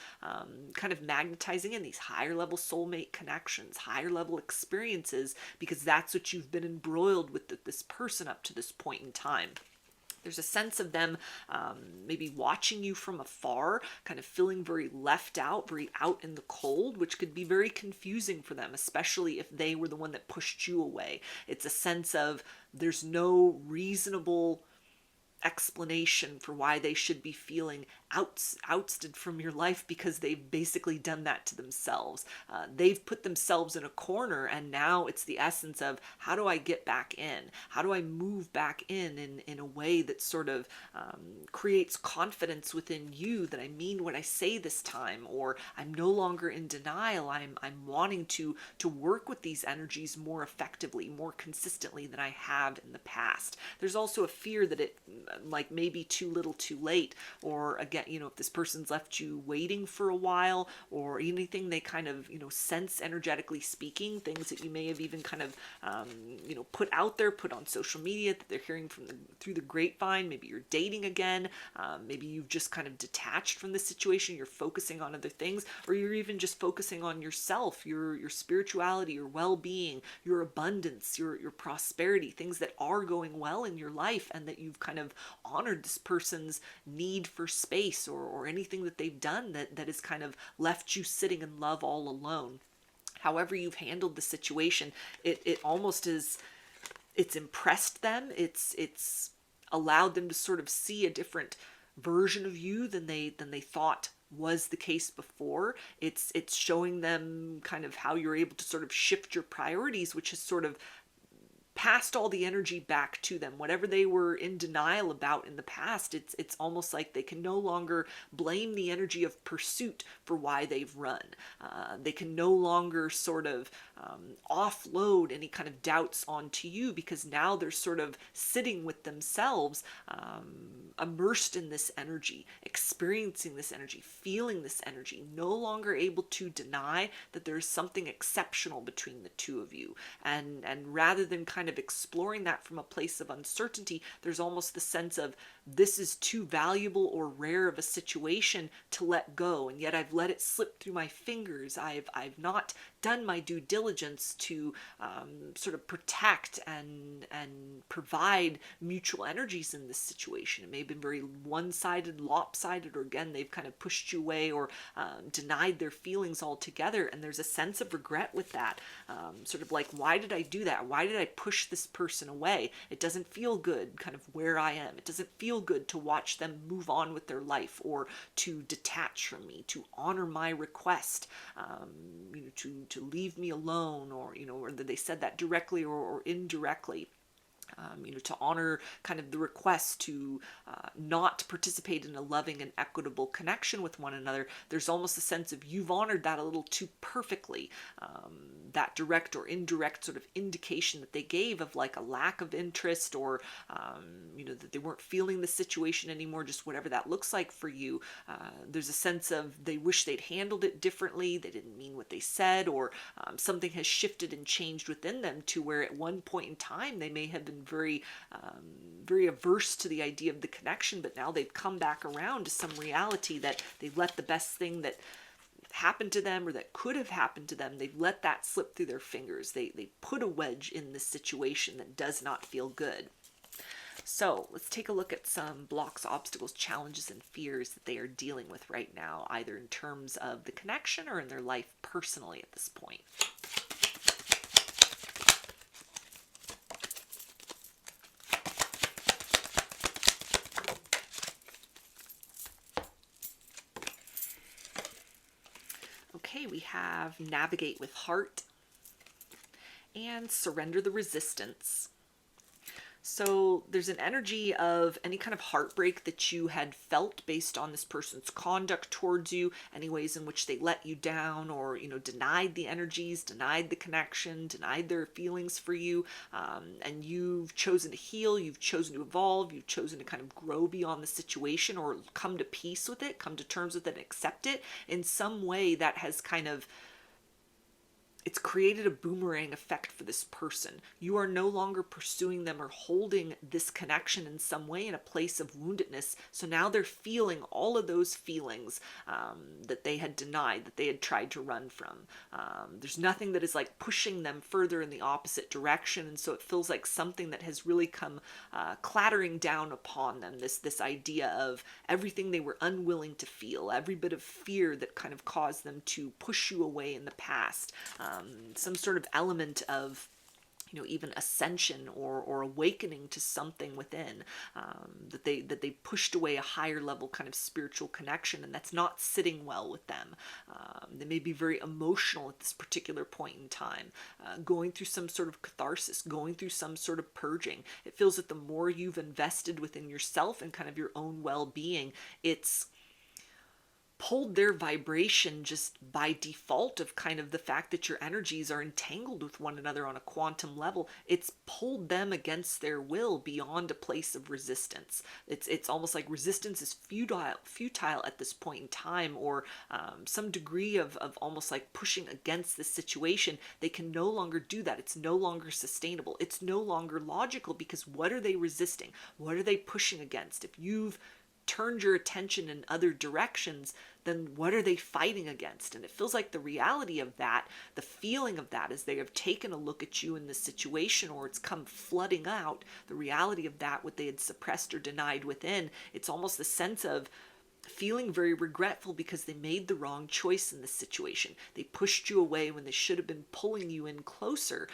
kind of magnetizing in these higher level soulmate connections, higher level experiences, because that's what you've been embroiled with this person up to this point in time. There's a sense of them maybe watching you from afar, kind of feeling very left out, very out in the cold, which could be very confusing for them, especially if they were the one that pushed you away. It's a sense of there's no reasonable explanation for why they should be feeling ousted from your life, because they've basically done that to themselves. They've put themselves in a corner, and now it's the essence of how do I get back in? How do I move back in a way that sort of creates confidence within you that I mean what I say this time, or I'm no longer in denial. I'm wanting to work with these energies more effectively, more consistently than I have in the past. There's also a fear that it like maybe too little too late, or again, if this person's left you waiting for a while, or anything they kind of sense energetically speaking, things that you may have even kind of put out there, put on social media, that they're hearing from through the grapevine. Maybe you're dating again, maybe you've just kind of detached from the situation, you're focusing on other things, or you're even just focusing on yourself, your spirituality, your well-being, your abundance, your prosperity, things that are going well in your life, and that you've kind of honored this person's need for space, or anything that they've done that has kind of left you sitting in love all alone. However you've handled the situation, it almost is, it's impressed them, it's allowed them to sort of see a different version of you than they thought was the case before. It's showing them kind of how you're able to sort of shift your priorities, which is sort of passed all the energy back to them. Whatever they were in denial about in the past, it's almost like they can no longer blame the energy of pursuit for why they've run. They can no longer sort of offload any kind of doubts onto you, because now they're sort of sitting with themselves, immersed in this energy, experiencing this energy, feeling this energy, no longer able to deny that there's something exceptional between the two of you. And rather than kind of exploring that from a place of uncertainty, there's almost the sense of, this is too valuable or rare of a situation to let go, and yet I've let it slip through my fingers. I've not done my due diligence to sort of protect and provide mutual energies in this situation. It may have been very one-sided, lopsided, or again, they've kind of pushed you away or denied their feelings altogether, and there's a sense of regret with that. Sort of like, why did I do that? Why did I push this person away? It doesn't feel good kind of where I am. It doesn't feel good to watch them move on with their life, or to detach from me, to honor my request, to leave me alone, or or that they said that directly or indirectly. To honor kind of the request to not participate in a loving and equitable connection with one another. There's almost a sense of, you've honored that a little too perfectly. That direct or indirect sort of indication that they gave of like a lack of interest, or that they weren't feeling the situation anymore, just whatever that looks like for you. There's a sense of, they wish they'd handled it differently. They didn't mean what they said, or something has shifted and changed within them to where at one point in time they may have been very averse to the idea of the connection, but now they've come back around to some reality that they've let the best thing that happened to them, or that could have happened to them, they've let that slip through their fingers. They put a wedge in this situation that does not feel good. So let's take a look at some blocks, obstacles, challenges, and fears that they are dealing with right now, either in terms of the connection or in their life personally at this point. Okay, we have navigate with heart and surrender the resistance. So there's an energy of any kind of heartbreak that you had felt based on this person's conduct towards you, any ways in which they let you down, or, denied the energies, denied the connection, denied their feelings for you. And you've chosen to heal, you've chosen to evolve, you've chosen to kind of grow beyond the situation, or come to peace with it, come to terms with it, and accept it in some way that has kind of, it's created a boomerang effect for this person. You are no longer pursuing them or holding this connection in some way in a place of woundedness. So now they're feeling all of those feelings that they had denied, that they had tried to run from. There's nothing that is like pushing them further in the opposite direction. And so it feels like something that has really come clattering down upon them. This idea of everything they were unwilling to feel, every bit of fear that kind of caused them to push you away in the past. Some sort of element of, even ascension or awakening to something within, that they pushed away a higher level kind of spiritual connection, and that's not sitting well with them. They may be very emotional at this particular point in time, going through some sort of catharsis, going through some sort of purging. It feels that the more you've invested within yourself and kind of your own well-being, it's pulled their vibration just by default of kind of the fact that your energies are entangled with one another on a quantum level. It's pulled them against their will beyond a place of resistance. It's almost like resistance is futile at this point in time, or some degree of almost like pushing against the situation. They can no longer do that. It's no longer sustainable. It's no longer logical, because what are they resisting? What are they pushing against? If you've turned your attention in other directions, then what are they fighting against? And it feels like the reality of that, the feeling of that, is they have taken a look at you in this situation, or it's come flooding out, the reality of that, what they had suppressed or denied within. It's almost the sense of feeling very regretful because they made the wrong choice in this situation. They pushed you away when they should have been pulling you in closer.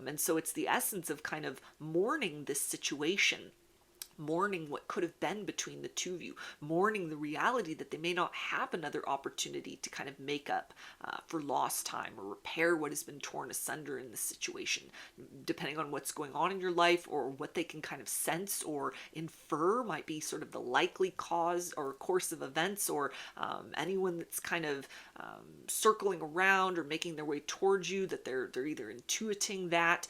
And so it's the essence of kind of mourning this situation. mourning what could have been between the two of you, mourning the reality that they may not have another opportunity to kind of make up for lost time or repair what has been torn asunder in this situation, depending on what's going on in your life or what they can kind of sense or infer might be sort of the likely cause or course of events, or anyone that's kind of circling around or making their way towards you, that they're either intuiting that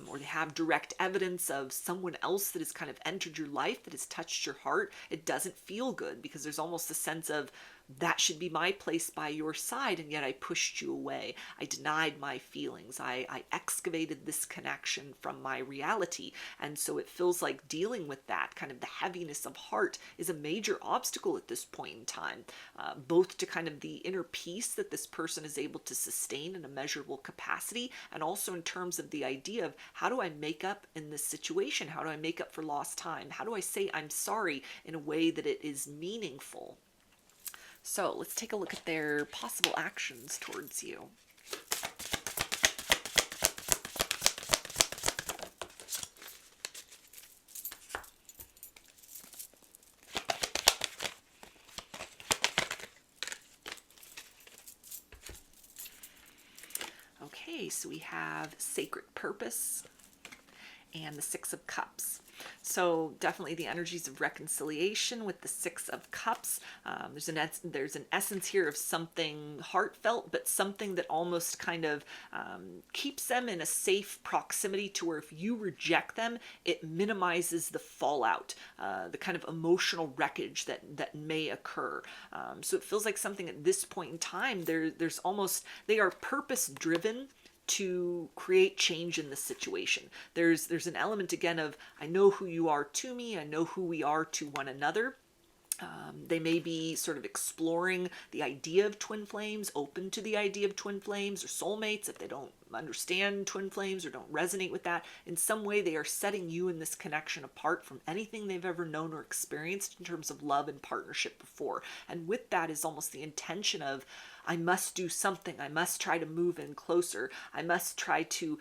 or they have direct evidence of someone else that has kind of entered your life that has touched your heart. It doesn't feel good because there's almost a sense of, that should be my place by your side, and yet I pushed you away. I denied my feelings. I excavated this connection from my reality. And so it feels like dealing with that, kind of the heaviness of heart, is a major obstacle at this point in time, both to kind of the inner peace that this person is able to sustain in a measurable capacity, and also in terms of the idea of, how do I make up in this situation? How do I make up for lost time? How do I say I'm sorry in a way that it is meaningful? So let's take a look at their possible actions towards you. Okay, so we have sacred purpose and the Six of Cups. So definitely the energies of reconciliation with the Six of Cups. There's an essence here of something heartfelt, but something that almost kind of keeps them in a safe proximity to where if you reject them, it minimizes the fallout, the kind of emotional wreckage that may occur. So it feels like something at this point in time, there's almost, they are purpose driven to create change in the situation. There's an element again of, I know who you are to me, I know who we are to one another. They may be sort of exploring the idea of twin flames, open to the idea of twin flames or soulmates if they don't understand twin flames or don't resonate with that. In some way, they are setting you in this connection apart from anything they've ever known or experienced in terms of love and partnership before. And with that is almost the intention of, I must do something. I must try to move in closer. I must try to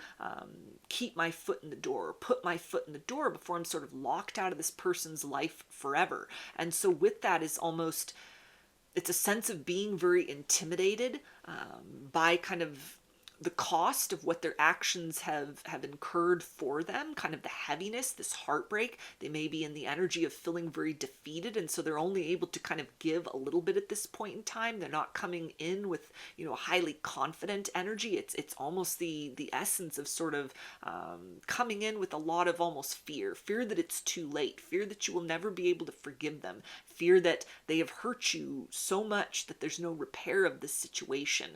keep my foot in the door, or put my foot in the door before I'm sort of locked out of this person's life forever. And so with that is almost, it's a sense of being very intimidated by kind of the cost of what their actions have incurred for them, kind of the heaviness, this heartbreak. They may be in the energy of feeling very defeated, and so they're only able to kind of give a little bit at this point in time. They're not coming in with, a highly confident energy. It's almost the essence of sort of coming in with a lot of almost fear that it's too late, fear that you will never be able to forgive them, fear that they have hurt you so much that there's no repair of this situation,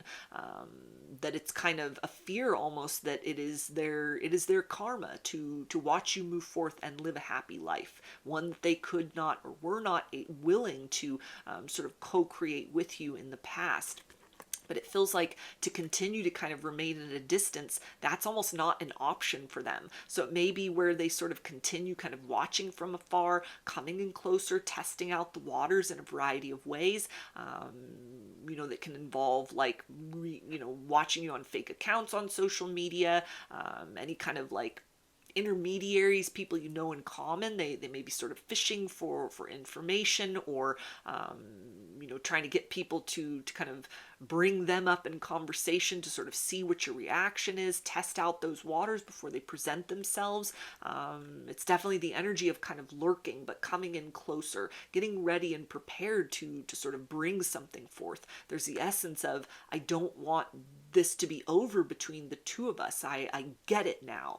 that it's kind of a fear almost that it is their karma to watch you move forth and live a happy life, one that they could not or were not willing to sort of co-create with you in the past. But it feels like to continue to kind of remain at a distance, that's almost not an option for them. So it may be where they sort of continue kind of watching from afar, coming in closer, testing out the waters in a variety of ways, that can involve like, watching you on fake accounts on social media, any kind of like intermediaries, people you know in common. They may be sort of fishing for information, or trying to get people to kind of bring them up in conversation to sort of see what your reaction is, test out those waters before they present themselves. It's definitely the energy of kind of lurking, but coming in closer, getting ready and prepared to sort of bring something forth. There's the essence of, I don't want this to be over between the two of us. I get it now.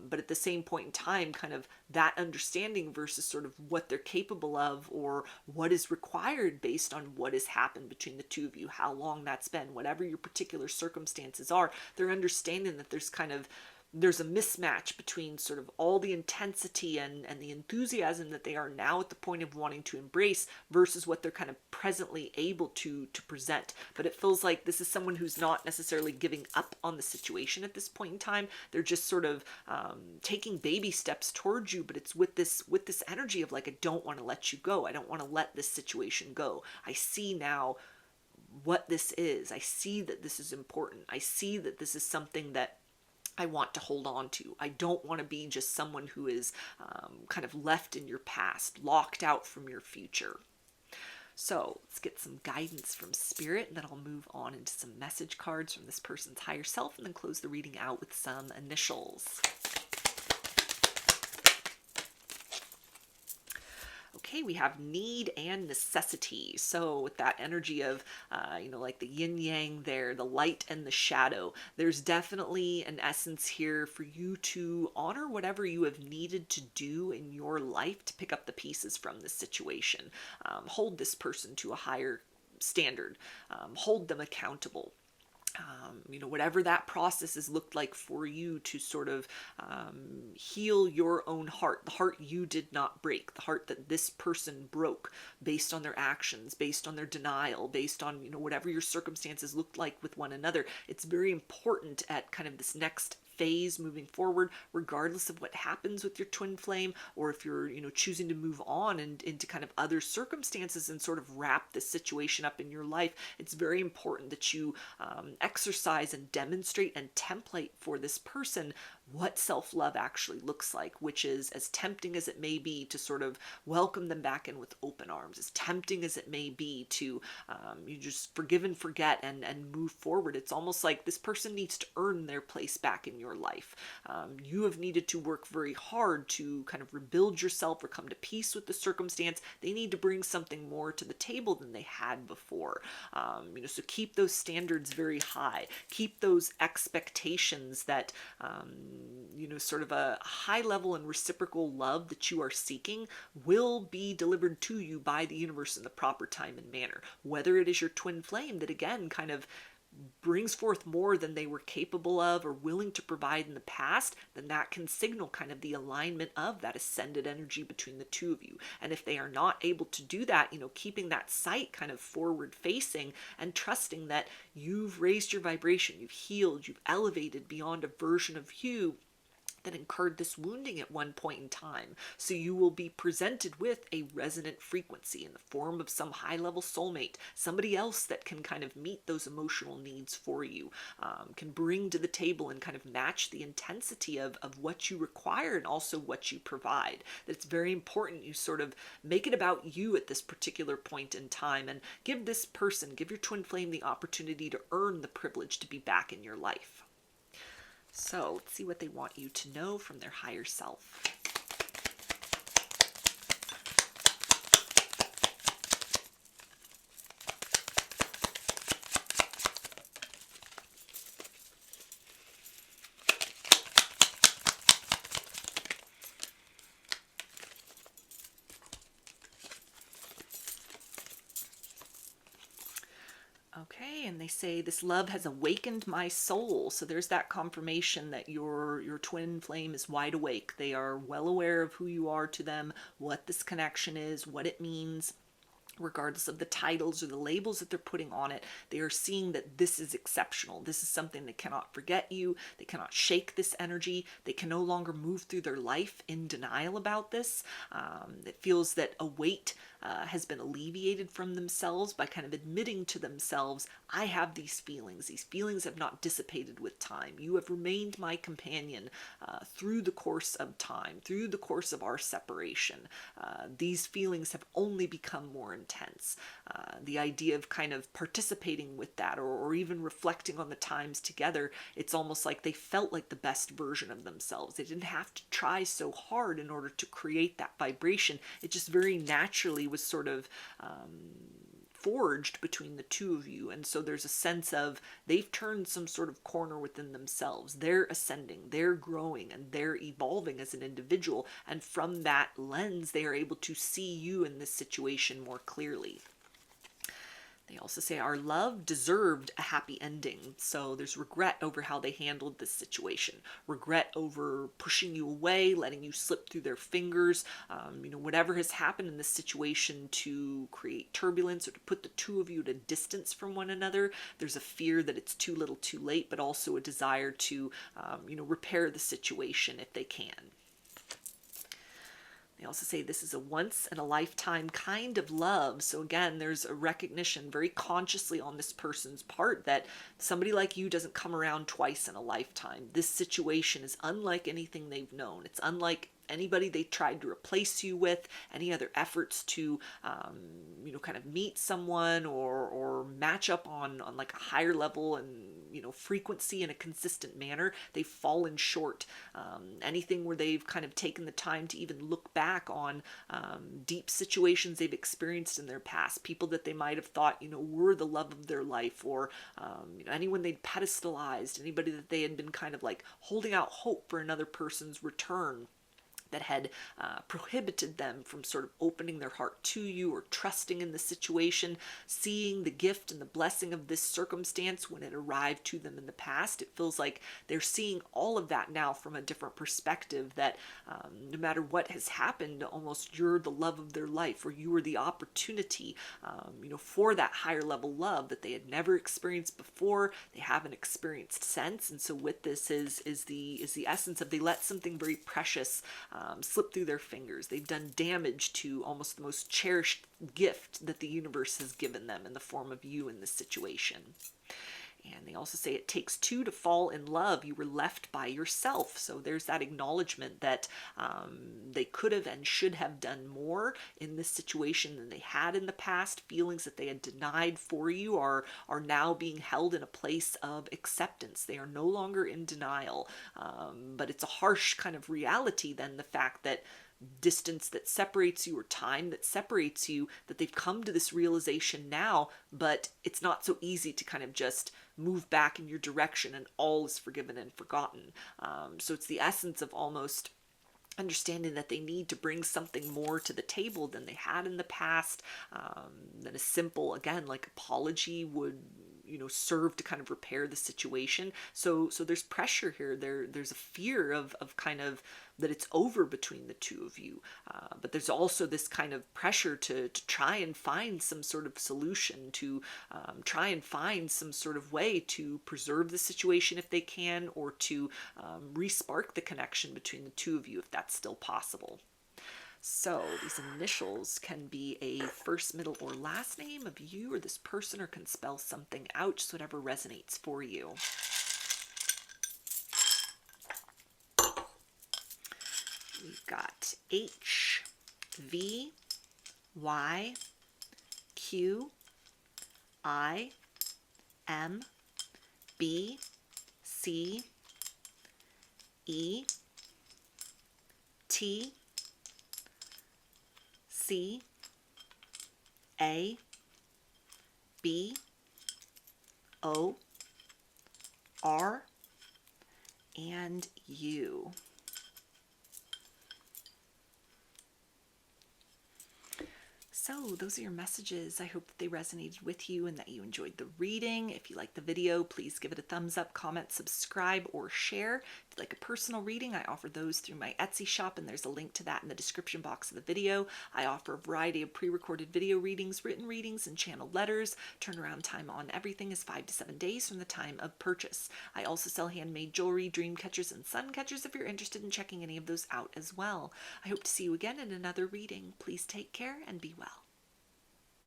But at the same point in time, kind of that understanding versus sort of what they're capable of, or what is required based on what has happened between the two of you, how long that's been, whatever your particular circumstances are, they're understanding that there's a mismatch between sort of all the intensity and the enthusiasm that they are now at the point of wanting to embrace versus what they're kind of presently able to present. But it feels like this is someone who's not necessarily giving up on the situation at this point in time. They're just sort of taking baby steps towards you, but it's with this energy of like, I don't want to let you go. I don't want to let this situation go. I see now what this is. I see that this is important. I see that this is something that I want to hold on to. I don't want to be just someone who is kind of left in your past, locked out from your future. So let's get some guidance from Spirit, and then I'll move on into some message cards from this person's higher self, and then close the reading out with some initials. Okay, we have need and necessity. So with that energy of, like the yin yang there, the light and the shadow, there's definitely an essence here for you to honor whatever you have needed to do in your life to pick up the pieces from this situation. Hold this person to a higher standard. Hold them accountable. Whatever that process has looked like for you to sort of heal your own heart, the heart you did not break, the heart that this person broke based on their actions, based on their denial, based on, whatever your circumstances looked like with one another. It's very important at kind of this next phase moving forward, regardless of what happens with your twin flame, or if you're choosing to move on and into kind of other circumstances and sort of wrap this situation up in your life. It's very important that you exercise and demonstrate and template for this person what self-love actually looks like, which is, as tempting as it may be to sort of welcome them back in with open arms, as tempting as it may be to you just forgive and forget and move forward. It's almost like this person needs to earn their place back in your life. You have needed to work very hard to kind of rebuild yourself or come to peace with the circumstance. They need to bring something more to the table than they had before. So keep those standards very high. Keep those expectations that sort of a high level and reciprocal love that you are seeking will be delivered to you by the universe in the proper time and manner. Whether it is your twin flame that again kind of brings forth more than they were capable of or willing to provide in the past, then that can signal kind of the alignment of that ascended energy between the two of you. And if they are not able to do that, keeping that sight kind of forward facing and trusting that you've raised your vibration, you've healed, you've elevated beyond a version of you that incurred this wounding at one point in time. So you will be presented with a resonant frequency in the form of some high-level soulmate, somebody else that can kind of meet those emotional needs for you, can bring to the table and kind of match the intensity of what you require and also what you provide. That it's very important you sort of make it about you at this particular point in time and give this person, give your twin flame the opportunity to earn the privilege to be back in your life. So let's see what they want you to know from their higher self. Okay, and they say this love has awakened my soul. So there's that confirmation that your twin flame is wide awake. They are well aware of who you are to them, what this connection is, what it means. Regardless of the titles or the labels that they're putting on it, they are seeing that this is exceptional. This is something they cannot forget you. They cannot shake this energy. They can no longer move through their life in denial about this. It feels that a weight has been alleviated from themselves by kind of admitting to themselves, I have these feelings. These feelings have not dissipated with time. You have remained my companion through the course of time, through the course of our separation. These feelings have only become more intense. The idea of kind of participating with that or even reflecting on the times together, it's almost like they felt like the best version of themselves. They didn't have to try so hard in order to create that vibration. It just very naturally was sort of forged between the two of you. And so there's a sense of they've turned some sort of corner within themselves. They're ascending, they're growing, and they're evolving as an individual. And from that lens, they are able to see you in this situation more clearly. They also say our love deserved a happy ending. So there's regret over how they handled this situation. Regret over pushing you away, letting you slip through their fingers. Whatever has happened in this situation to create turbulence or to put the two of you at a distance from one another. There's a fear that it's too little too late, but also a desire to, repair the situation if they can. They also say this is a once in a lifetime kind of love. So again, there's a recognition very consciously on this person's part that somebody like you doesn't come around twice in a lifetime. This situation is unlike anything they've known. It's unlike anybody they tried to replace you with, any other efforts to, kind of meet someone or match up on like a higher level and, frequency in a consistent manner. They've fallen short. Anything where they've kind of taken the time to even look back on deep situations they've experienced in their past, people that they might have thought, were the love of their life, or, anyone they'd pedestalized, anybody that they had been kind of like holding out hope for another person's return, that had prohibited them from sort of opening their heart to you or trusting in the situation, seeing the gift and the blessing of this circumstance when it arrived to them in the past. It feels like they're seeing all of that now from a different perspective, that no matter what has happened, almost you're the love of their life, or you are the opportunity, for that higher level love that they had never experienced before, they haven't experienced since. And so with this is the essence of, they let something very precious slip through their fingers. They've done damage to almost the most cherished gift that the universe has given them in the form of you in this situation. And they also say it takes two to fall in love. You were left by yourself. So there's that acknowledgement that they could have and should have done more in this situation than they had in the past. Feelings that they had denied for you are now being held in a place of acceptance. They are no longer in denial. But it's a harsh kind of reality then, the fact that distance that separates you, or time that separates you, that they've come to this realization now, but it's not so easy to kind of just move back in your direction and all is forgiven and forgotten. So it's the essence of almost understanding that they need to bring something more to the table than they had in the past, than a simple, again, like apology would serve to kind of repair the situation. So there's pressure here. There's a fear of kind of that it's over between the two of you. But there's also this kind of pressure to try and find some sort of solution, to try and find some sort of way to preserve the situation if they can, or to re-spark the connection between the two of you if that's still possible. So these initials can be a first, middle, or last name of you or this person, or can spell something out, just whatever resonates for you. We've got H, V, Y, Q, I, M, B, C, E, T, C, A, B, O, R, and U. So those are your messages. I hope that they resonated with you and that you enjoyed the reading. If you liked the video, please give it a thumbs up, comment, subscribe, or share. If you'd like a personal reading, I offer those through my Etsy shop, and there's a link to that in the description box of the video. I offer a variety of pre-recorded video readings, written readings, and channel letters. Turnaround time on everything is 5 to 7 days from the time of purchase. I also sell handmade jewelry, dream catchers, and sun catchers if you're interested in checking any of those out as well. I hope to see you again in another reading. Please take care and be well.